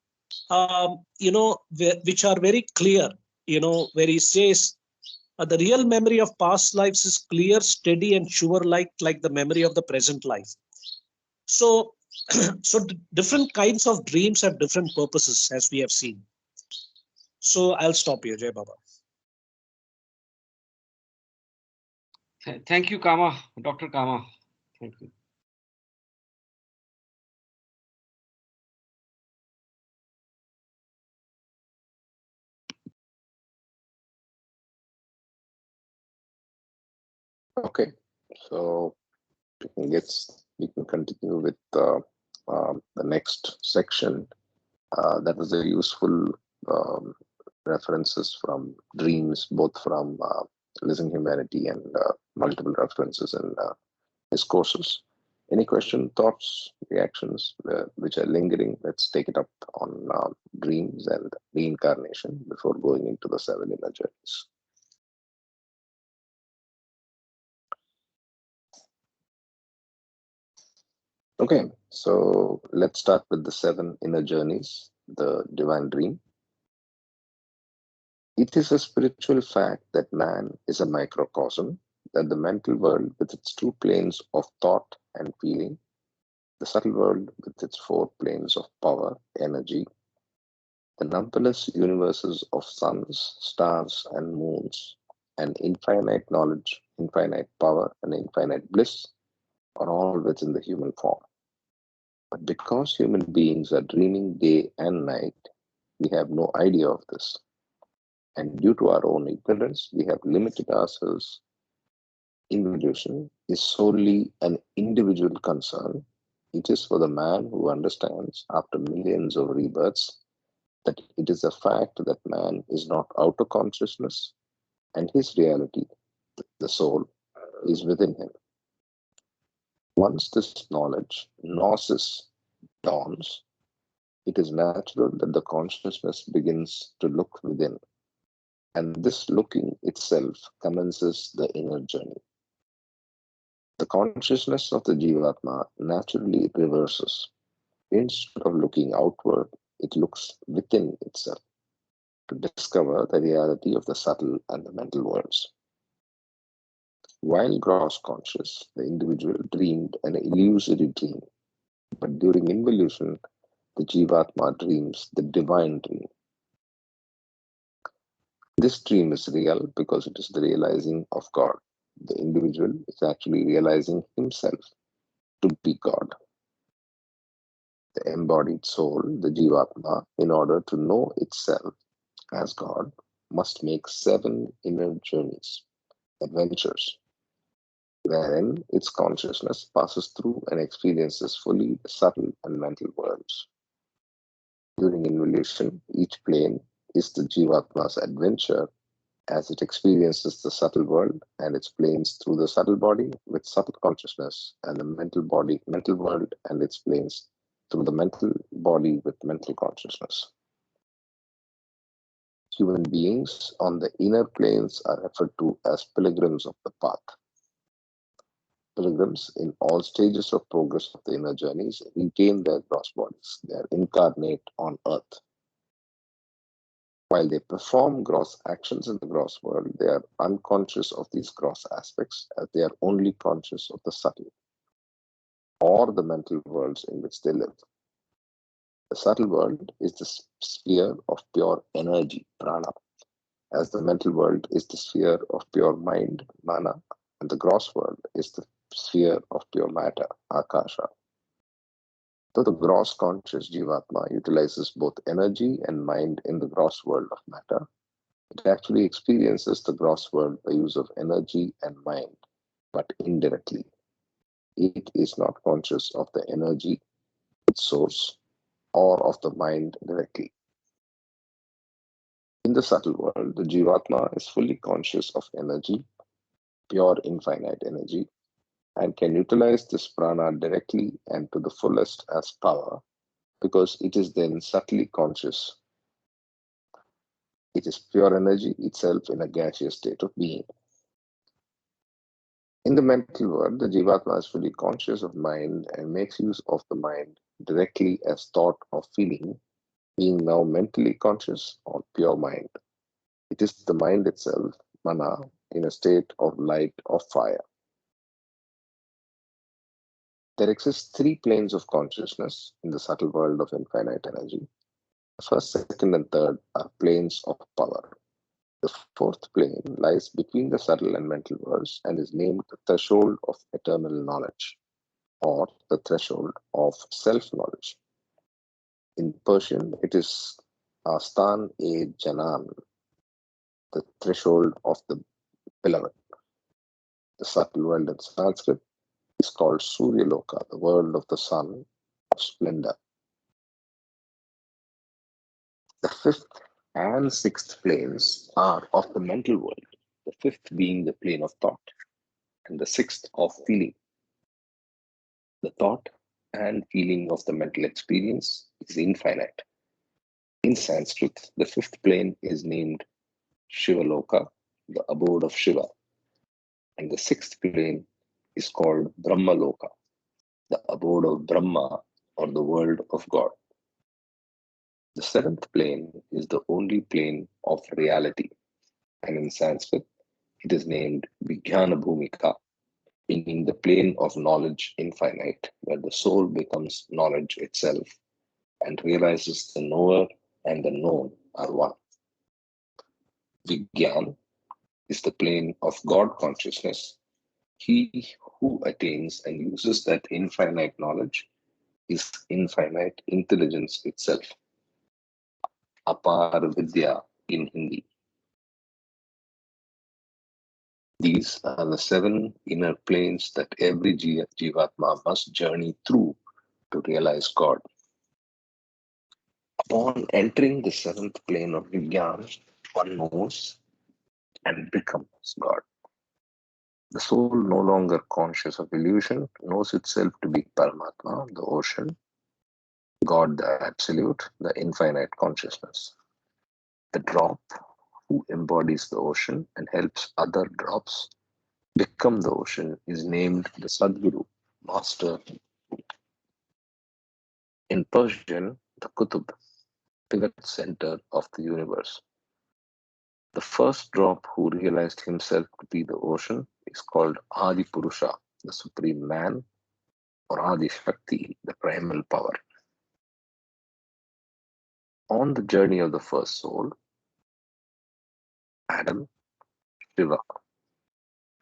which are very clear, where he says, the real memory of past lives is clear, steady, and sure, like the memory of the present life. So, so different kinds of dreams have different purposes, as we have seen. So I'll stop here, Jai Baba. Thank you, Kama, Dr. Kama. Thank you. Okay, so we can continue with the next section. That was a useful um, references from dreams, both from Living Humanity and multiple references in discourses. Any question, thoughts, reactions which are lingering? Let's take it up on dreams and reincarnation before going into the seven inner journeys. Okay, so let's start with the seven inner journeys, the divine dream. It is a spiritual fact that man is a microcosm, that the mental world with its two planes of thought and feeling, the subtle world with its four planes of power, energy, the numberless universes of suns, stars, and moons, and infinite knowledge, infinite power, and infinite bliss are all within the human form. But because human beings are dreaming day and night, we have no idea of this. And due to our own ignorance, we have limited ourselves. Evolution is solely an individual concern. It is for the man who understands after millions of rebirths that it is a fact that man is not outer consciousness and his reality, the soul, is within him. Once this knowledge, gnosis, dawns, it is natural that the consciousness begins to look within, and this looking itself commences the inner journey. The consciousness of the Jivatma naturally reverses. Instead of looking outward, it looks within itself to discover the reality of the subtle and the mental worlds. While gross conscious, the individual dreamed an illusory dream, but during involution, the Jivatma dreams the divine dream. This dream is real because it is the realizing of God. The individual is actually realizing himself to be God. The embodied soul, the Jivatma, in order to know itself as God, must make seven inner journeys, adventures, wherein its consciousness passes through and experiences fully the subtle and mental worlds. During involution, each plane is the Jivatma's adventure as it experiences the subtle world and its planes through the subtle body with subtle consciousness, and the mental world and its planes through the mental body with mental consciousness. Human beings on the inner planes are referred to as pilgrims of the path. Pilgrims in all stages of progress of the inner journeys retain their gross bodies. They are incarnate on earth. While they perform gross actions in the gross world, they are unconscious of these gross aspects as they are only conscious of the subtle or the mental worlds in which they live. The subtle world is the sphere of pure energy, prana, as the mental world is the sphere of pure mind, mana, and the gross world is the sphere of pure matter, akasha. Though the gross conscious Jivatma utilizes both energy and mind in the gross world of matter, it actually experiences the gross world by use of energy and mind, but indirectly. It is not conscious of the energy, its source, or of the mind directly. In the subtle world, the Jivatma is fully conscious of energy, pure infinite energy, and can utilize this prana directly and to the fullest as power because it is then subtly conscious. It is pure energy itself in a gaseous state of being. In the mental world, the Jivatma is fully conscious of mind and makes use of the mind directly as thought or feeling, being now mentally conscious or pure mind. It is the mind itself, mana, in a state of light or fire. There exist three planes of consciousness in the subtle world of infinite energy. The first, second, and third are planes of power. The fourth plane lies between the subtle and mental worlds and is named the threshold of eternal knowledge, or the threshold of self-knowledge. In Persian, it is Astan-e-Janan, the threshold of the beloved. The subtle world in Sanskrit is called Suryaloka, the world of the sun of splendor. The fifth and sixth planes are of the mental world, the fifth being the plane of thought, and the sixth of feeling. The thought and feeling of the mental experience is infinite. In Sanskrit, the fifth plane is named Shivaloka, the abode of Shiva, and the sixth plane is called Brahmaloka, the abode of Brahma, or the world of God. The seventh plane is the only plane of reality, and in Sanskrit, it is named Vijnana Bhumika, meaning the plane of knowledge infinite, where the soul becomes knowledge itself and realizes the knower and the known are one. Vijnan is the plane of God consciousness. He who attains and uses that infinite knowledge is infinite intelligence itself. Apar Vidya in Hindi. These are the seven inner planes that every Jivatma must journey through to realize God. Upon entering the seventh plane of Vijnan, one knows and becomes God. The soul, no longer conscious of illusion, knows itself to be Paramatma, the ocean, God, the Absolute, the infinite consciousness. The drop who embodies the ocean and helps other drops become the ocean is named the Sadguru, Master. In Persian, the Qutub, pivot center of the universe. The first drop who realized himself to be the ocean is called Adi Purusha, the supreme man, or Adi Shakti, the primal power. On the journey of the first soul, Adam, Shiva,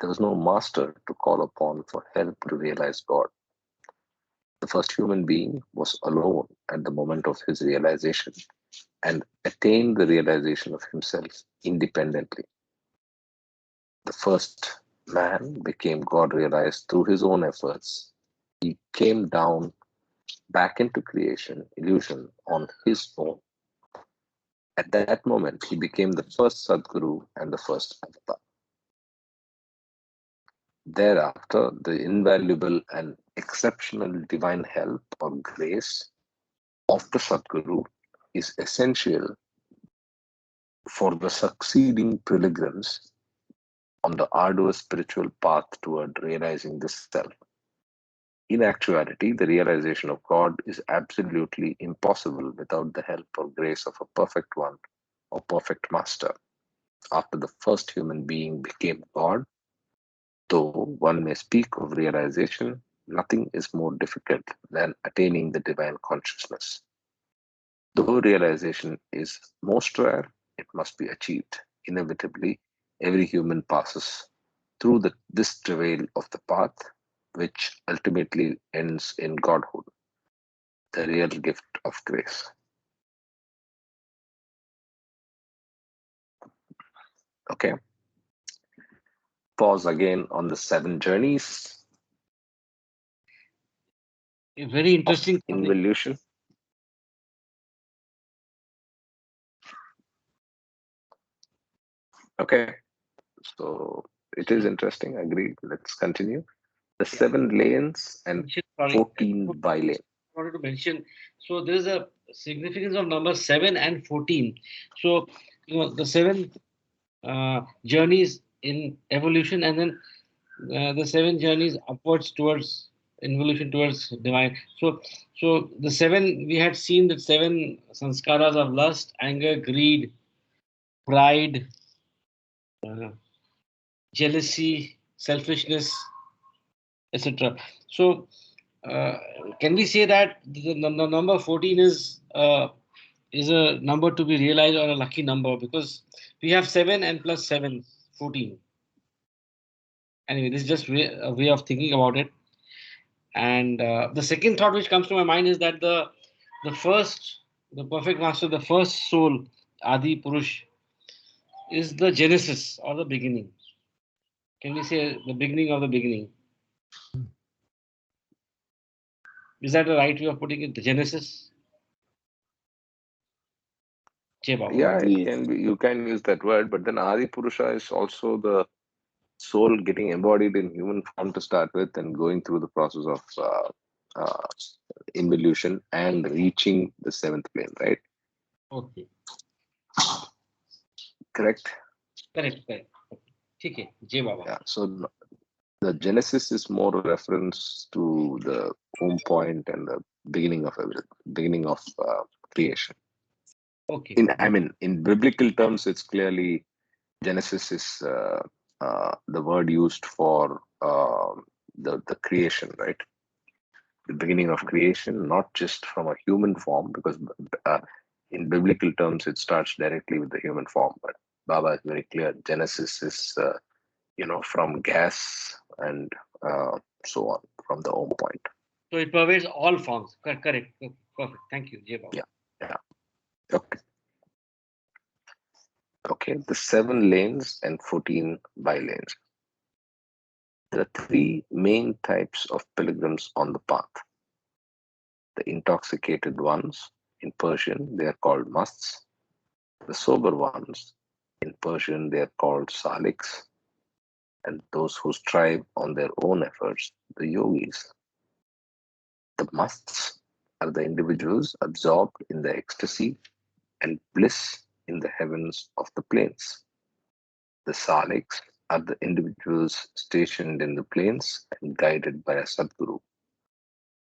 there was no master to call upon for help to realize God. The first human being was alone at the moment of his realization and attained the realization of himself independently. The first man became God realized through his own efforts. He came down back into creation, illusion, on his own. At that moment, he became the first Sadguru and the first Avatar. Thereafter, the invaluable and exceptional divine help or grace of the Sadguru is essential for the succeeding pilgrims on the arduous spiritual path toward realizing the self. In actuality, the realization of God is absolutely impossible without the help or grace of a perfect one or perfect master. After the first human being became God, though one may speak of realization, nothing is more difficult than attaining the divine consciousness. Though realization is most rare, it must be achieved. Inevitably, every human passes through this travail of the path, which ultimately ends in Godhood, the real gift of grace. Okay. Pause again on the seven journeys A very of interesting topic. involution. Okay. So it is interesting. Agreed. Let's continue. The seven lanes and Sorry, 14 I by-lane. wanted to mention. So there is a significance of number 7 and 14. So the seven journeys in evolution, and then the seven journeys upwards towards involution towards divine. So the seven, we had seen that seven sanskaras of lust, anger, greed, pride, uh, jealousy, selfishness, etc. So, can we say that the number 14 is is a number to be realized or a lucky number, because we have 7 and plus 7, 14. Anyway, this is just a way of thinking about it. And the second thought which comes to my mind is that the perfect master, the first soul, Adi Purush, is the genesis or the beginning. Can we say the beginning of the beginning? Is that the right way of putting it? The genesis? Jai Baba. Yeah, Yes. you can use that word, but then Adi Purusha is also the soul getting embodied in human form to start with and going through the process of involution and reaching the seventh plane, right? Okay. Correct? Correct. ठीक है, Jai Baba. Yeah. So the Genesis is more a reference to the home point and the beginning of everything, beginning of creation. Okay. In biblical terms, it's clearly Genesis is the word used for the creation, right? The beginning of creation, not just from a human form, because in biblical terms, it starts directly with the human form. But Baba is very clear. Genesis is, from gas and so on, from the home point. So it pervades all forms. Correct. Okay, perfect. Thank you, Jai Baba. Yeah. Okay. Okay. The 7 lanes and 14 by-lanes. There are 3 main types of pilgrims on the path. The intoxicated ones, in Persian, they are called musts. The sober ones, in Persian, they are called saliks. And those who strive on their own efforts, the yogis. The musts are the individuals absorbed in the ecstasy and bliss in the heavens of the plains. The saliks are the individuals stationed in the plains and guided by a Sadguru.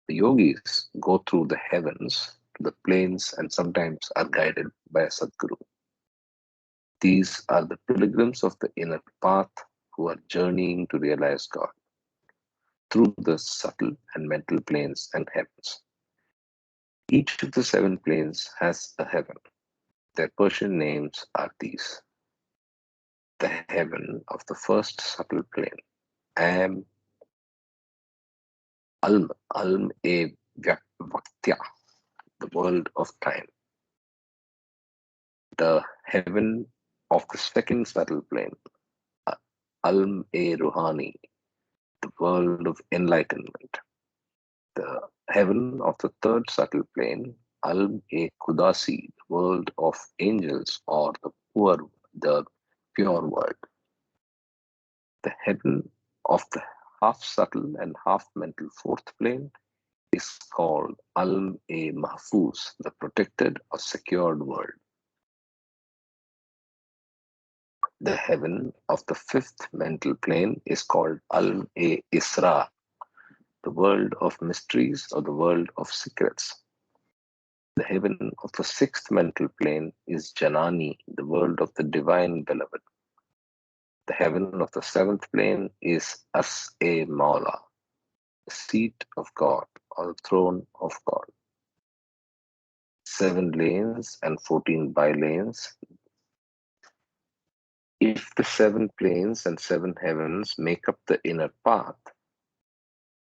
The yogis go through the heavens to the plains and sometimes are guided by a Sadguru. These are the pilgrims of the inner path who are journeying to realize God through the subtle and mental planes and heavens. Each of the 7 planes has a heaven. Their Persian names are these: the heaven of the first subtle plane, Am Alm E Vaktya, the world of time. The heaven of the second subtle plane, Alm E Ruhani, the world of enlightenment. The heaven of the third subtle plane, Alm E Kudasi, the world of angels or the pure world. The heaven of the half subtle and half mental fourth plane is called Alm E Mahfuz, the protected or secured world. The heaven of the fifth mental plane is called Alm E Isra, the world of mysteries or the world of secrets. The heaven of the sixth mental plane is Janani, the world of the divine beloved. The heaven of the seventh plane is As-e Maula, the seat of God or the throne of God. 7 lanes and 14 by-lanes. If the 7 planes and 7 heavens make up the inner path,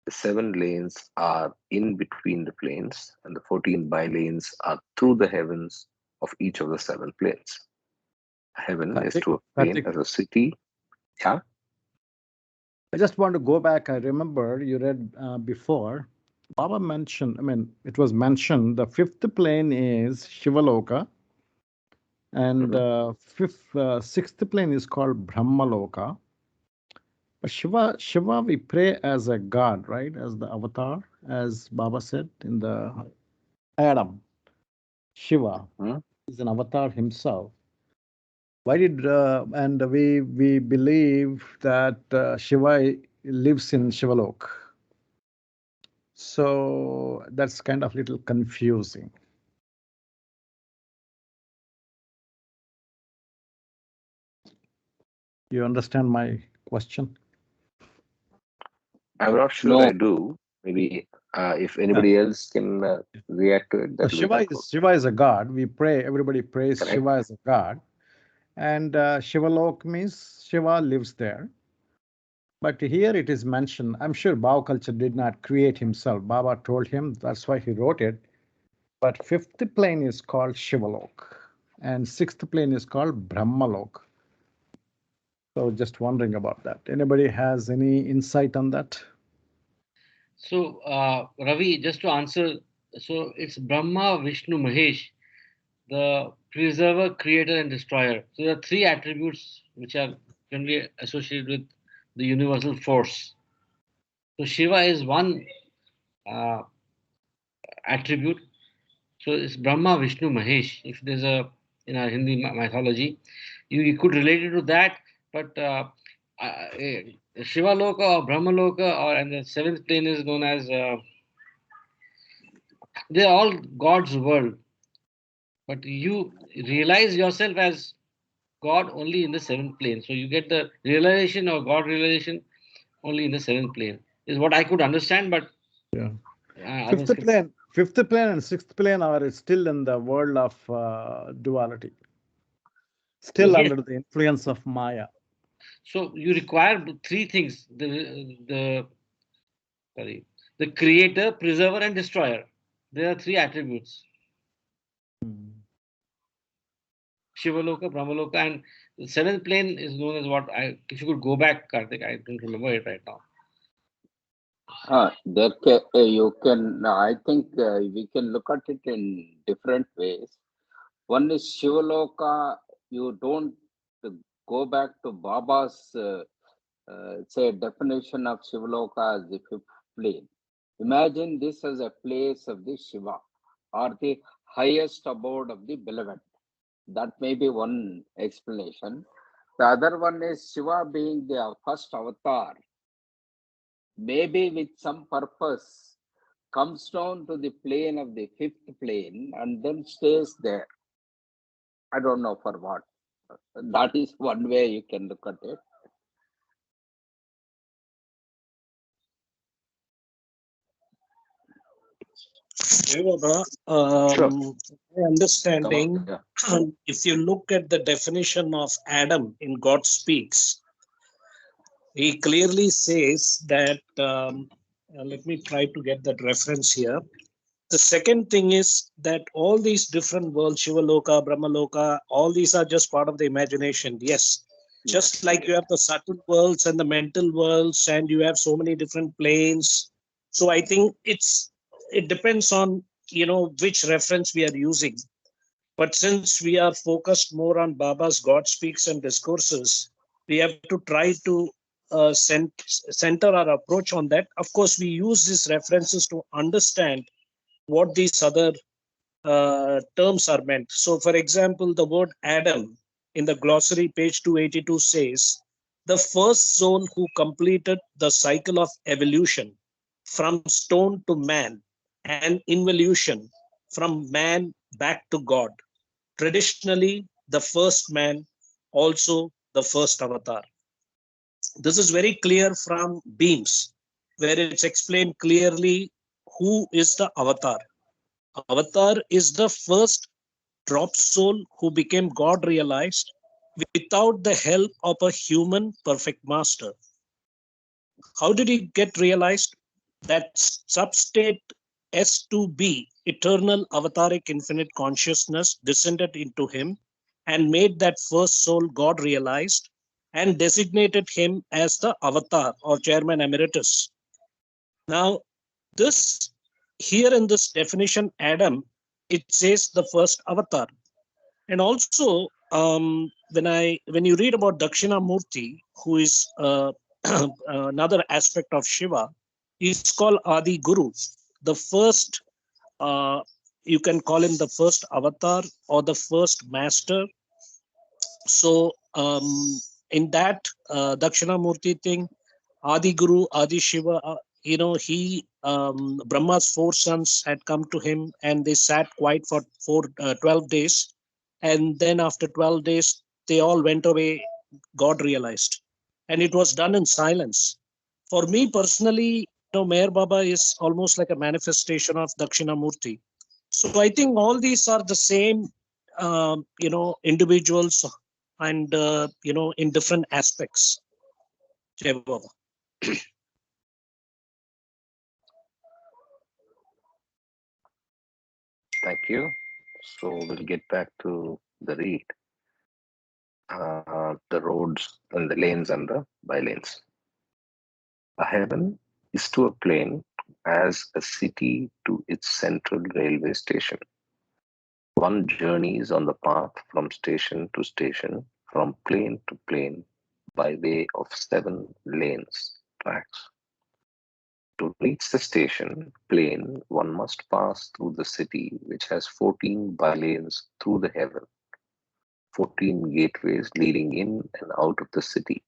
the 7 lanes are in between the planes and the 14 by-lanes are through the heavens of each of the 7 planes. Heaven is to obtain as a city. Yeah. I just want to go back. I remember you read before. Baba mentioned, it was mentioned the 5th plane is Shivaloka, and sixth plane is called Brahmaloka. But Shiva, we pray as a god, right? As the avatar, as Baba said in the Adam. Shiva is an avatar himself. Why did and we believe that Shiva lives in Shivalok. So that's kind of little confusing. You understand my question? I'm not sure No. I do. Maybe If anybody else can react to it, that will be helpful. Shiva is a god. We pray. Everybody prays Correct? Shiva as a god, and Shivalok means Shiva lives there. But here it is mentioned. I'm sure Bhau culture did not create himself. Baba told him. That's why he wrote it. But fifth plane is called Shivalok, and sixth plane is called Brahmalok. So just wondering about that. Anybody has any insight on that? So, Ravi, just to answer, so it's Brahma, Vishnu, Mahesh, the preserver, creator, and destroyer. So there are three attributes which are generally associated with the universal force. So Shiva is one uh, attribute. So it's Brahma, Vishnu, Mahesh. If there's a in our Hindi mythology, you could relate it to that. But Shiva Loka or Brahma Loka, or and the seventh plane is known as they're all God's world. But you realize yourself as God only in the seventh plane. So you get the realization or God realization only in the seventh plane. Is what I could understand, but Yeah. others can. Fifth plane and sixth plane are still in the world of duality, still Yes. under the influence of Maya. So you require three things: the sorry, the creator, preserver, and destroyer. There are three attributes: Hmm. Shivaloka, Brahmaloka, and the seventh plane is known as what I. If you could go back, Karthik, I don't remember it right now. You can, I think we can look at it in different ways. One is Shivaloka, you don't go back to Baba's say definition of Shivaloka as the fifth plane. Imagine this as a place of the Shiva or the highest abode of the beloved. That may be one explanation. The other one is Shiva being the first avatar, maybe with some purpose, comes down to the plane of the fifth plane and then stays there. I don't know for what. That is one way you can look at it. Baba, Sure. my understanding, Yeah. if you look at the definition of Adam in God Speaks, he clearly says that, let me try to get that reference here. The second thing is that all these different worlds, Shivaloka, Brahmaloka, all these are just part of the imagination. Yes. Just like you have the subtle worlds and the mental worlds, and you have so many different planes. So I think it depends on which reference we are using. But since we are focused more on Baba's God Speaks and discourses, we have to try to center our approach on that. Of course, we use these references to understand what these other terms are meant. So, for example, the word Adam in the glossary, page 282, says the first soul who completed the cycle of evolution from stone to man and involution from man back to God. Traditionally, the first man, also the first avatar. This is very clear from Beams, where it's explained clearly who is the avatar. Avatar is the first drop soul who became God realized without the help of a human perfect master. How did he get realized? That substate S2B, eternal avataric infinite consciousness, descended into him and made that first soul God realized and designated him as the avatar or chairman emeritus. Now, this here in this definition, Adam, it says the first avatar. And also, when you read about Dakshinamurti, who is another aspect of Shiva, is called Adi Guru, the first. Uh, you can call him the first avatar or the first master. So in that Dakshinamurti thing, Adi Guru, Adi Shiva, he Brahma's four sons had come to him and they sat quiet for 12 days. And then after 12 days, they all went away, God realized. And it was done in silence. For me personally, Meher Baba is almost like a manifestation of Dakshinamurti. So I think all these are the same, individuals and, in different aspects. Jai Baba. Thank you. So we'll get back to the read. The roads and the lanes and the bylanes. A heaven is to a plane as a city to its central railway station. One journeys on the path from station to station, from plane to plane, by way of 7 lanes, tracks. To reach the station plane, one must pass through the city, which has 14 bylanes through the heaven, 14 gateways leading in and out of the city,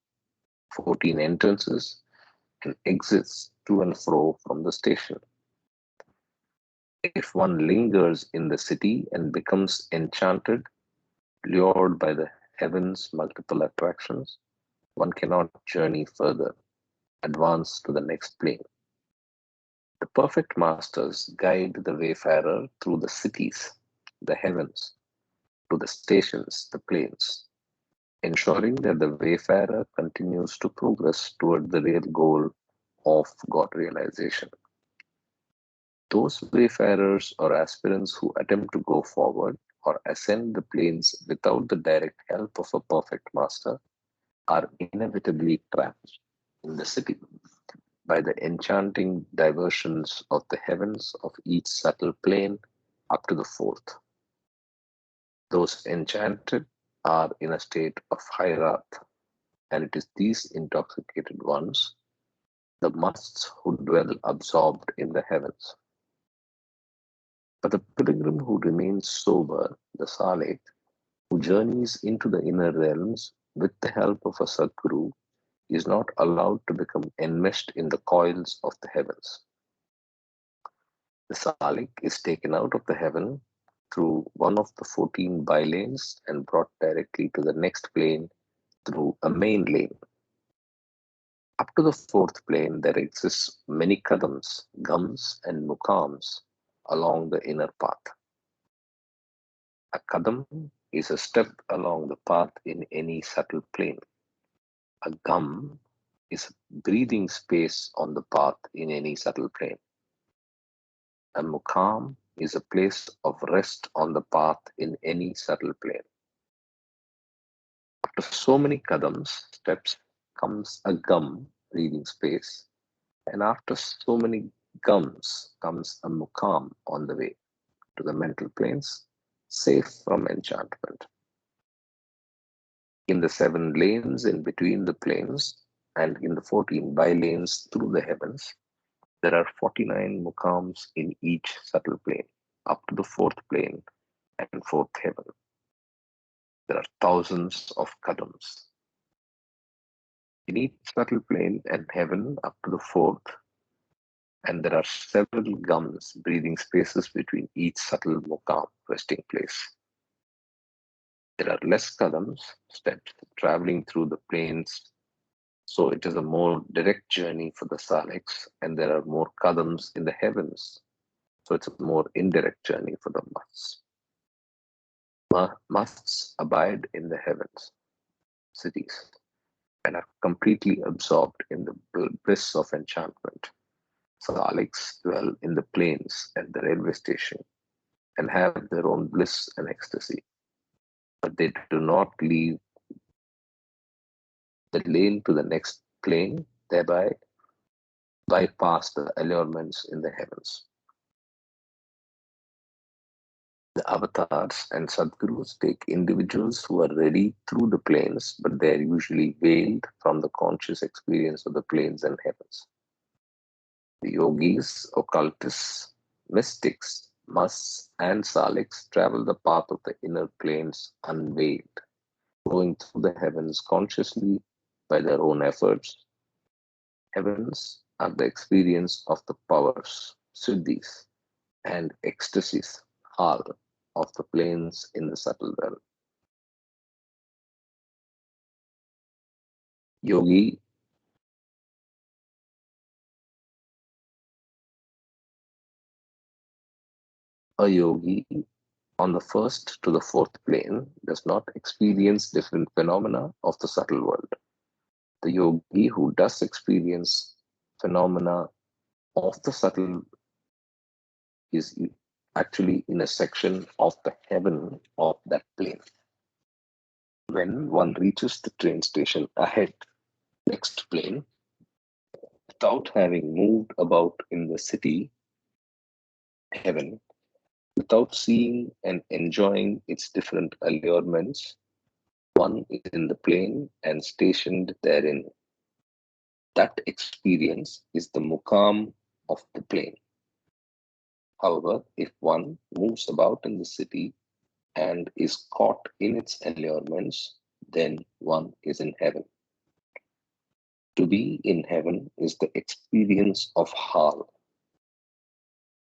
14 entrances and exits to and fro from the station. If one lingers in the city and becomes enchanted, lured by the heaven's multiple attractions, one cannot journey further, advance to the next plane. The perfect masters guide the wayfarer through the cities, the heavens, to the stations, the planes, ensuring that the wayfarer continues to progress toward the real goal of God realization. Those wayfarers or aspirants who attempt to go forward or ascend the planes without the direct help of a perfect master are inevitably trapped in the city by the enchanting diversions of the heavens of each subtle plane up to the fourth. Those enchanted are in a state of high wrath, and it is these intoxicated ones, the musts, who dwell absorbed in the heavens. But the pilgrim who remains sober, the Salik, who journeys into the inner realms with the help of a Sadguru, is not allowed to become enmeshed in the coils of the heavens. The Salik is taken out of the heaven through one of the 14 bylanes and brought directly to the next plane through a main lane. Up to the fourth plane, there exists many kadams, gums, and mukams along the inner path. A kadam is a step along the path in any subtle plane. A gum is a breathing space on the path in any subtle plane. A mukam is a place of rest on the path in any subtle plane. After so many kadams, steps, comes a gum, breathing space, and after so many gums comes a mukam on the way to the mental planes, safe from enchantment. In the 7 lanes in between the planes and in the 14 bylanes through the heavens, there are 49 mukams in each subtle plane, up to the fourth plane and fourth heaven. There are thousands of kadams. In each subtle plane and heaven up to the fourth, and there are several gums, breathing spaces between each subtle mukam, resting place. There are less kadams, steps, traveling through the planes, so it is a more direct journey for the saliks, and there are more kadams in the heavens, so it's a more indirect journey for the musts. Musts abide in the heavens, cities, and are completely absorbed in the bliss of enchantment. Saliks dwell in the plains and the railway station and have their own bliss and ecstasy, but they do not leave the lane to the next plane, thereby bypass the allurements in the heavens. The avatars and Sadgurus take individuals who are ready through the planes, but they are usually veiled from the conscious experience of the planes and heavens. The yogis, occultists, mystics, musts, and saliks travel the path of the inner planes unveiled, going through the heavens consciously by their own efforts. Heavens are the experience of the powers, siddhis, and ecstasies, hal, of the planes in the subtle realm. Yogi A yogi on the first to the fourth plane does not experience different phenomena of the subtle world. The yogi who does experience phenomena of the subtle is actually in a section of the heaven of that plane. When one reaches the train station ahead, next plane, without having moved about in the city, heaven, without seeing and enjoying its different allurements, one is in the plane and stationed therein. That experience is the mukam of the plane. However, if one moves about in the city and is caught in its allurements, then one is in heaven. To be in heaven is the experience of Hal.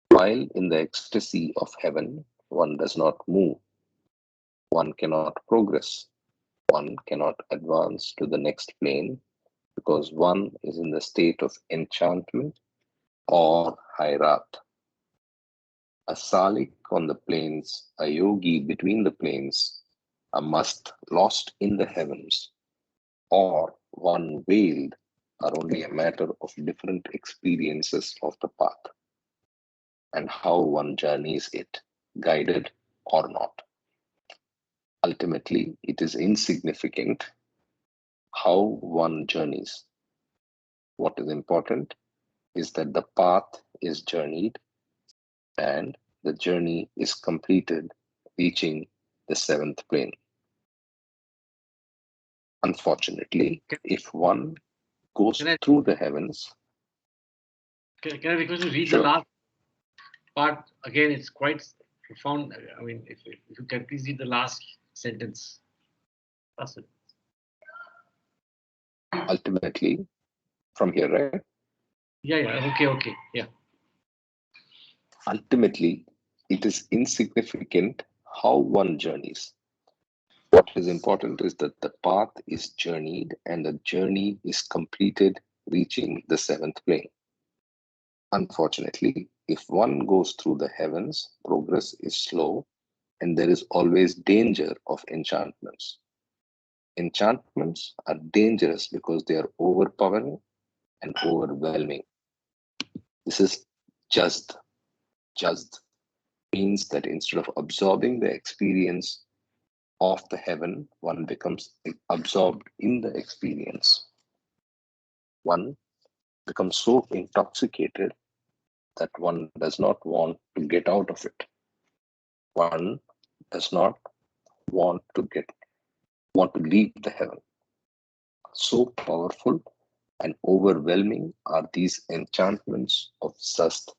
While in the ecstasy of heaven, one does not move, one cannot progress, one cannot advance to the next plane because one is in the state of enchantment or hairat. A salik on the plains, a yogi between the plains, a must lost in the heavens, or one veiled are only a matter of different experiences of the path and how one journeys it, guided or not. Ultimately, it is insignificant how one journeys. What is important is that the path is journeyed and the journey is completed, reaching the seventh plane. Unfortunately, Can, if one goes can I through the heavens, can I request you to read the sure, last part again? It's quite profound. I mean, if you can please read the last sentence. That's it. ultimately, from here, right? Yeah, yeah. Okay. Yeah. Ultimately, it is insignificant how one journeys. What is important is that the path is journeyed and the journey is completed, reaching the seventh plane. Unfortunately, if one goes through the heavens, progress is slow and there is always danger of enchantments. Enchantments are dangerous because they are overpowering and overwhelming. This is just. Just means that instead of absorbing the experience of the heaven, one becomes absorbed in the experience. One becomes so intoxicated that one does not want to get out of it. One does not want to leave the heaven. So powerful and overwhelming are these enchantments of Sast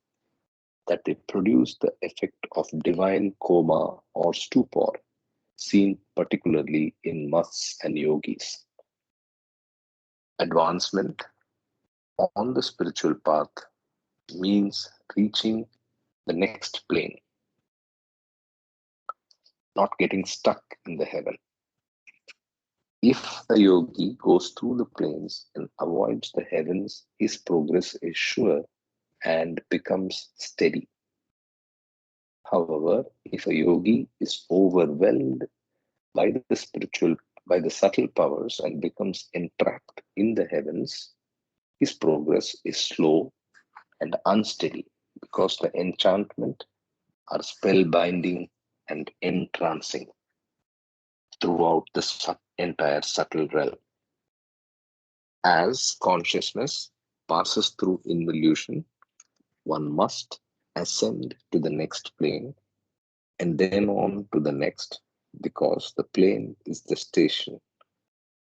that they produce the effect of divine coma or stupor, seen particularly in musts and yogis. Advancement on the spiritual path means reaching the next plane, not getting stuck in the heaven. If a yogi goes through the planes and avoids the heavens, his progress is sure and becomes steady. However, if a yogi is overwhelmed by the spiritual, by the subtle powers and becomes entrapped in the heavens, his progress is slow and unsteady because the enchantment are spellbinding and entrancing throughout the entire subtle realm. As consciousness passes through involution, one must ascend to the next plane and then on to the next because the plane is the station,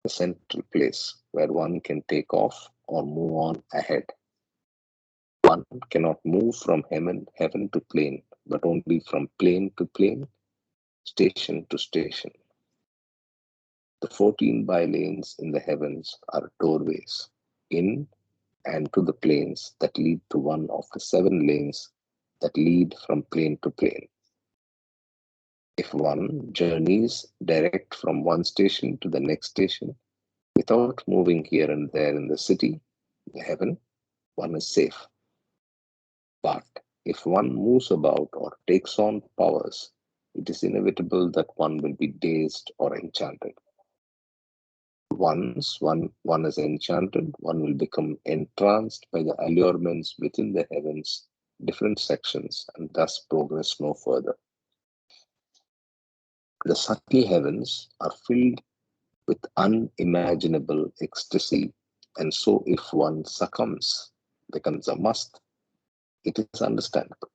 the central place where one can take off or move on ahead. One cannot move from heaven to plane, but only from plane to plane, station to station. The 14 by-lanes in the heavens are doorways in and to the planes that lead to one of the 7 lanes that lead from plane to plane. If one journeys direct from one station to the next station without moving here and there in the city, the heaven, one is safe. But if one moves about or takes on powers, it is inevitable that one will be dazed or enchanted. Once one is enchanted, one will become entranced by the allurements within the heavens, different sections, and thus progress no further. The subtle heavens are filled with unimaginable ecstasy, and so if one succumbs, becomes a must, it is understandable.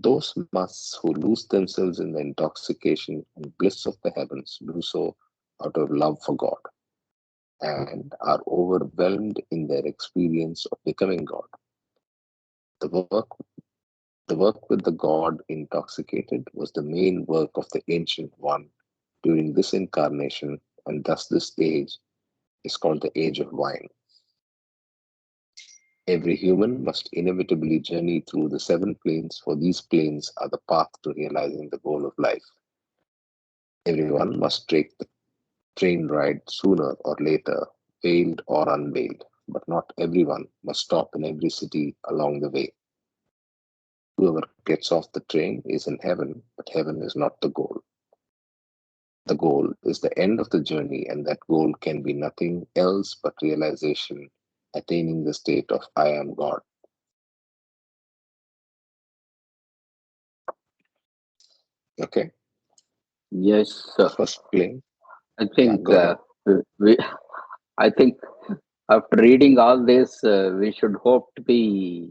Those musts who lose themselves in the intoxication and bliss of the heavens do so out of love for God and are overwhelmed in their experience of becoming God. The work, the work with the God intoxicated was the main work of the Ancient One during this incarnation, and thus this age is called the Age of Wine. Every human must inevitably journey through the seven planes, for these planes are the path to realizing the goal of life. Everyone must take the train ride sooner or later, veiled or unveiled, but not everyone must stop in every city along the way. Whoever gets off the train is in heaven, but heaven is not the goal. The goal is the end of the journey, and that goal can be nothing else but realization, attaining the state of I am God. Okay, Yes, first plane. I Yeah, think go ahead. we, I think after reading all this, we should hope to be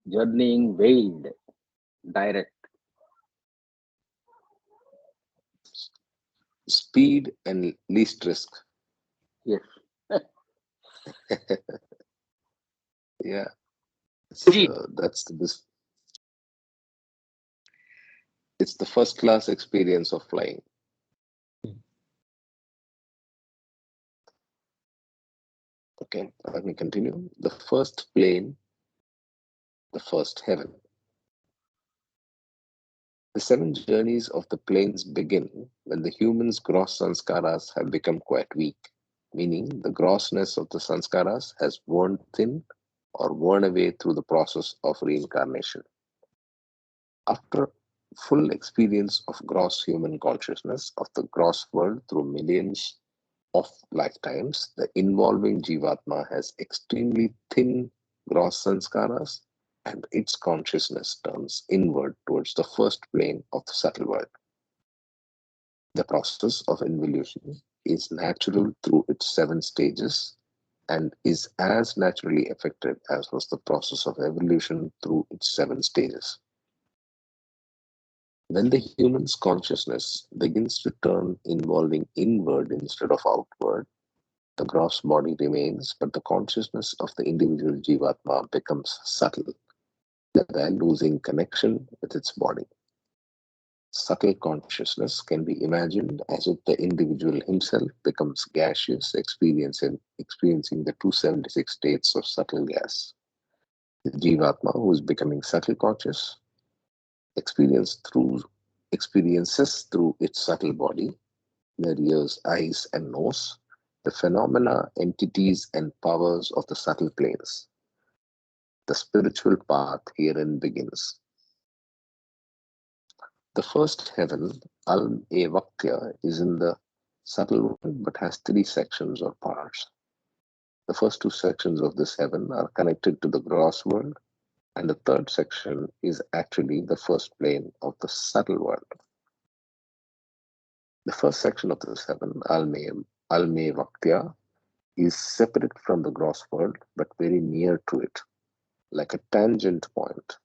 journeying veiled, direct. Speed and least risk. Yes. Yeah, Indeed. that's this. It's the first class experience of flying. Okay, let me continue. The first plane, the first heaven. The seven journeys of the planes begin when the human's gross sanskaras have become quite weak, meaning the grossness of the sanskaras has worn thin or worn away through the process of reincarnation. After full experience of gross human consciousness of the gross world through millions of lifetimes, the involving Jivatma has extremely thin gross sanskaras, and its consciousness turns inward towards the first plane of the subtle world. The process of involution is natural through its seven stages and is as naturally effected as was the process of evolution through its seven stages. When the human's consciousness begins to turn involving inward instead of outward, the gross body remains, but the consciousness of the individual Jivatma becomes subtle, thereby losing connection with its body. Subtle consciousness can be imagined as if the individual himself becomes gaseous, experiencing the 276 states of subtle gas. The Jivatma, who is becoming subtle conscious, experiences through its subtle body, their ears, eyes, and nose, the phenomena, entities, and powers of the subtle planes. The spiritual path herein begins. The first heaven, Al-Evaktya, is in the subtle world but has three sections or parts. The first two sections of this heaven are connected to the gross world, and the third section is actually the first plane of the subtle world. The first section of this heaven, Al-Mevaktya, is separate from the gross world but very near to it, like a tangent point.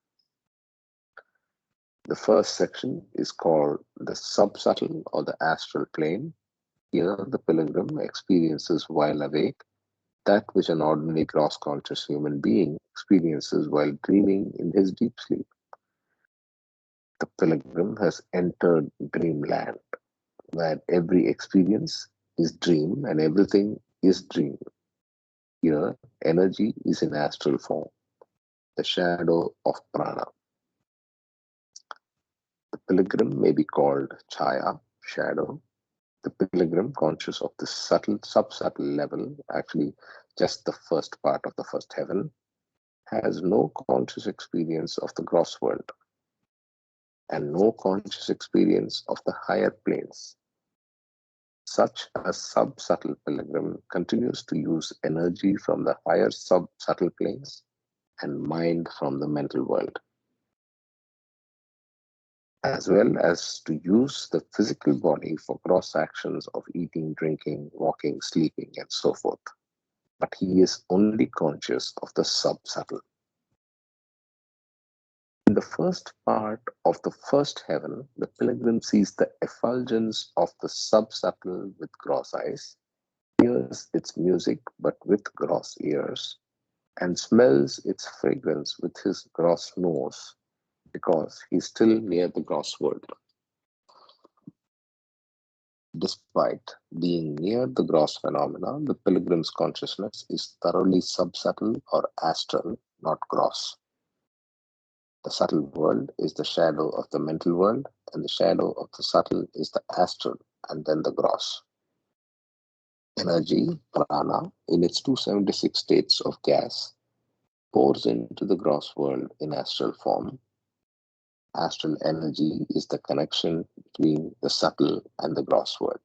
The first section is called the Sub-Saturn or the Astral plane. Here, the pilgrim experiences while awake that which an ordinary gross conscious human being experiences while dreaming in his deep sleep. The pilgrim has entered dreamland, where every experience is dream and everything is dream. Here, energy is in astral form, the shadow of prana. The pilgrim may be called chaya, shadow. The pilgrim, conscious of the subtle, sub-subtle level, actually just the first part of the first heaven, has no conscious experience of the gross world and no conscious experience of the higher planes. Such a sub-subtle pilgrim continues to use energy from the higher sub-subtle planes and mind from the mental world, as well as to use the physical body for gross actions of eating, drinking, walking, sleeping, and so forth. But he is only conscious of the sub-subtle. In the first part of the first heaven, the pilgrim sees the effulgence of the sub-subtle with gross eyes, hears its music but with gross ears, and smells its fragrance with his gross nose, because he is still near the gross world. Despite being near the gross phenomena, the pilgrim's consciousness is thoroughly subsubtle or astral, not gross. The subtle world is the shadow of the mental world, and the shadow of the subtle is the astral, and then the gross. Energy, prana, in its 276 states of gas, pours into the gross world in astral form. Astral energy is the connection between the subtle and the gross world.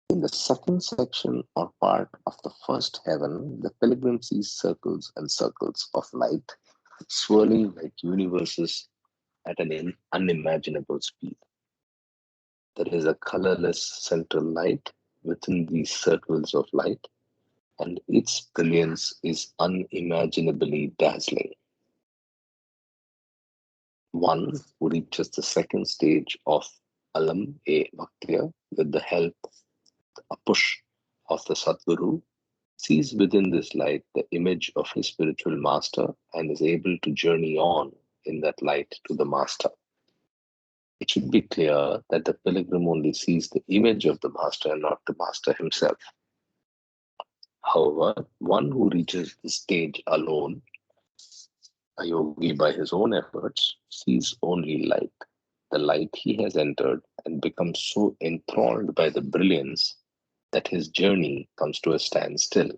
In the second section or part of the first heaven, the pilgrim sees circles and circles of light swirling like universes at an unimaginable speed. There is a colorless central light within these circles of light, and its brilliance is unimaginably dazzling. One who reaches the second stage of Alam Bhaktya with the help, a push of the Sadguru, sees within this light the image of his spiritual master and is able to journey on in that light to the master. It should be clear that the pilgrim only sees the image of the master and not the master himself. However, one who reaches this stage alone, a yogi by his own efforts, sees only light, the light he has entered, and becomes so enthralled by the brilliance that his journey comes to a standstill.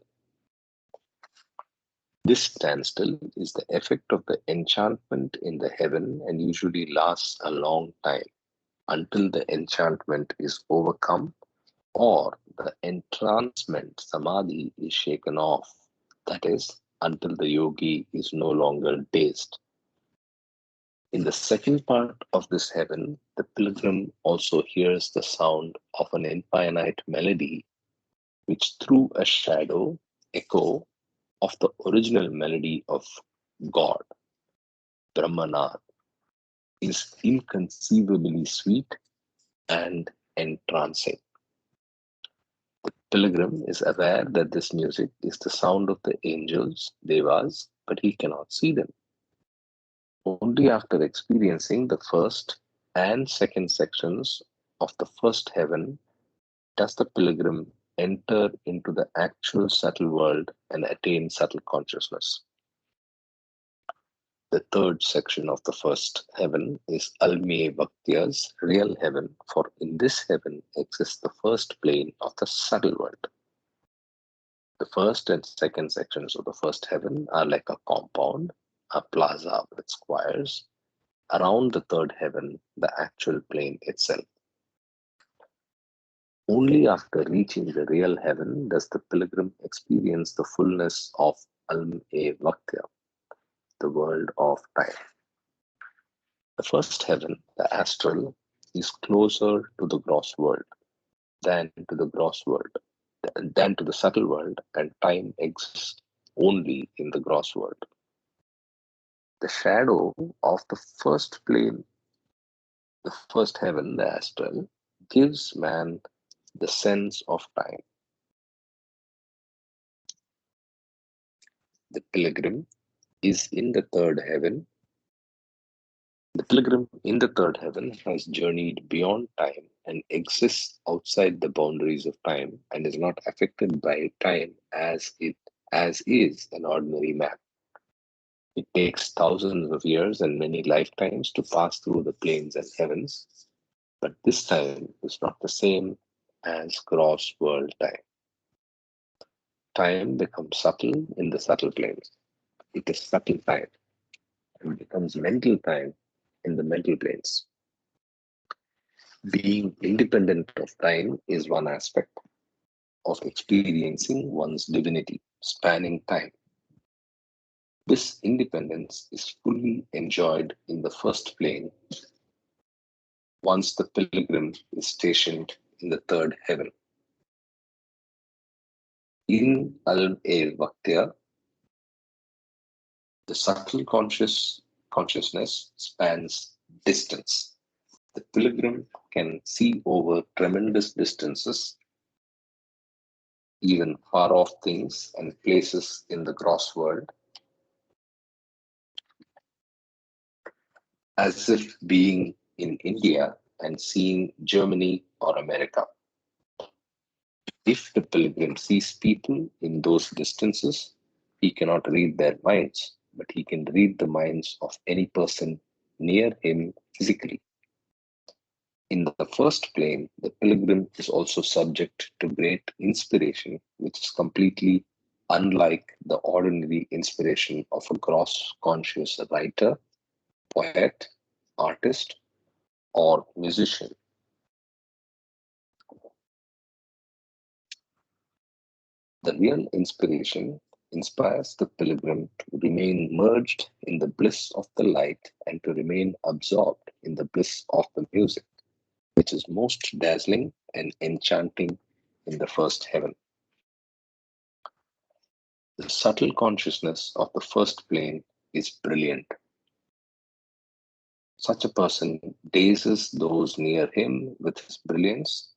This standstill is the effect of the enchantment in the heaven and usually lasts a long time until the enchantment is overcome or the entrancement samadhi is shaken off. That is, until the yogi is no longer dazed. In the second part of this heaven, the pilgrim also hears the sound of an infinite melody, which through a shadow echo of the original melody of God, Brahmanath, is inconceivably sweet and entrancing. The pilgrim is aware that this music is the sound of the angels, devas, but he cannot see them. Only after experiencing the first and second sections of the first heaven does the pilgrim enter into the actual subtle world and attain subtle consciousness. The third section of the first heaven is Almiye Bhaktya's real heaven, for in this heaven exists the first plane of the subtle world. The first and second sections of the first heaven are like a compound, a plaza with squares. Around the third heaven, the actual plane itself. Only after reaching the real heaven does the pilgrim experience the fullness of Alm-e-Vaktya, the world of time. The first heaven, the astral, is closer to the gross world than to the gross world, than to the subtle world, and time exists only in the gross world. The shadow of the first plane, the first heaven, the astral, gives man the sense of time. The pilgrim is in the third heaven. The pilgrim in the third heaven has journeyed beyond time and exists outside the boundaries of time and is not affected by time as is an ordinary man. It takes thousands of years and many lifetimes to pass through the planes and heavens, but this time is not the same as gross world time. time becomes subtle in the subtle planes. It is subtle time and becomes mental time in the mental planes. Being independent of time is one aspect of experiencing one's divinity, spanning time. This independence is fully enjoyed in the first plane once the pilgrim is stationed in the third heaven. In Alam e Vaktya, the subtle consciousness spans distance. The pilgrim can see over tremendous distances, even far off things and places in the gross world, as if being in India and seeing Germany or America. If the pilgrim sees people in those distances, he cannot read their minds, but he can read the minds of any person near him physically. In the first plane, the pilgrim is also subject to great inspiration, which is completely unlike the ordinary inspiration of a gross conscious writer, poet, artist, or musician. The real inspiration inspires the pilgrim to remain merged in the bliss of the light and to remain absorbed in the bliss of the music, which is most dazzling and enchanting in the first heaven. The subtle consciousness of the first plane is brilliant. Such a person dazes those near him with his brilliance,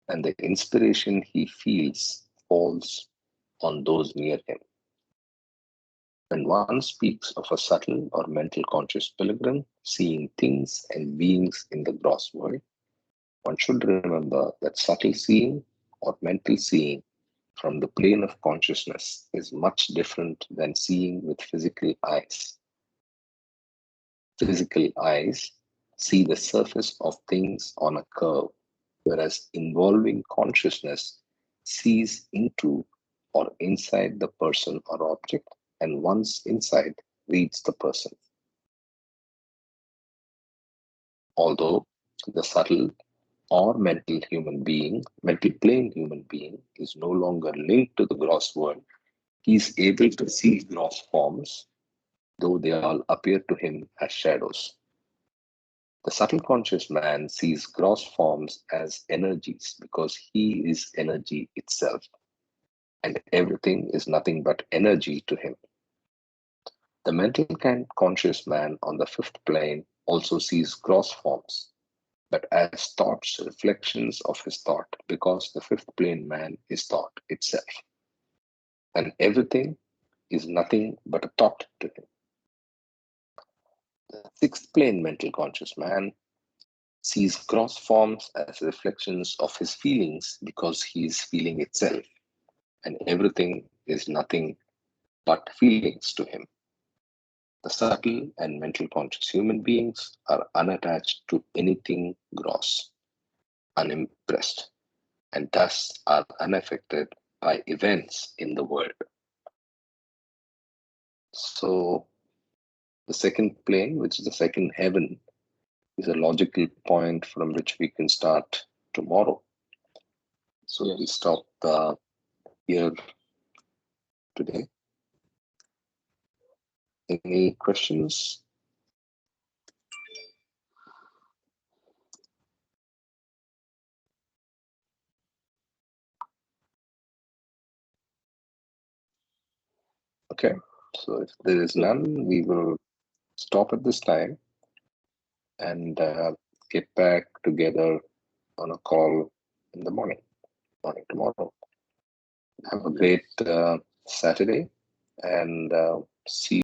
and the inspiration he feels falls on those near him. When one speaks of a subtle or mental conscious pilgrim seeing things and beings in the gross world, one should remember that subtle seeing or mental seeing from the plane of consciousness is much different than seeing with physical eyes. Physical eyes see the surface of things on a curve, whereas involving consciousness sees into or inside the person or object, and once inside reads the person. Although the subtle or mental plane human being is no longer linked to the gross world, he is able to see gross forms, though they all appear to him as shadows. The subtle conscious man sees gross forms as energies because he is energy itself, and everything is nothing but energy to him. The mental conscious man on the fifth plane also sees gross forms, but as thoughts, reflections of his thought, because the fifth plane man is thought itself, and everything is nothing but a thought to him. The sixth plane mental conscious man sees gross forms as reflections of his feelings because he is feeling itself, and everything is nothing but feelings to him. The subtle and mental conscious human beings are unattached to anything gross, unimpressed, and thus are unaffected by events in the world. So, the second plane, which is the second heaven, is a logical point from which we can start tomorrow. So, Yes. we stop here today. Any questions? Okay, so if there is none, we will stop at this time and get back together on a call in the morning tomorrow. Have a great Saturday and see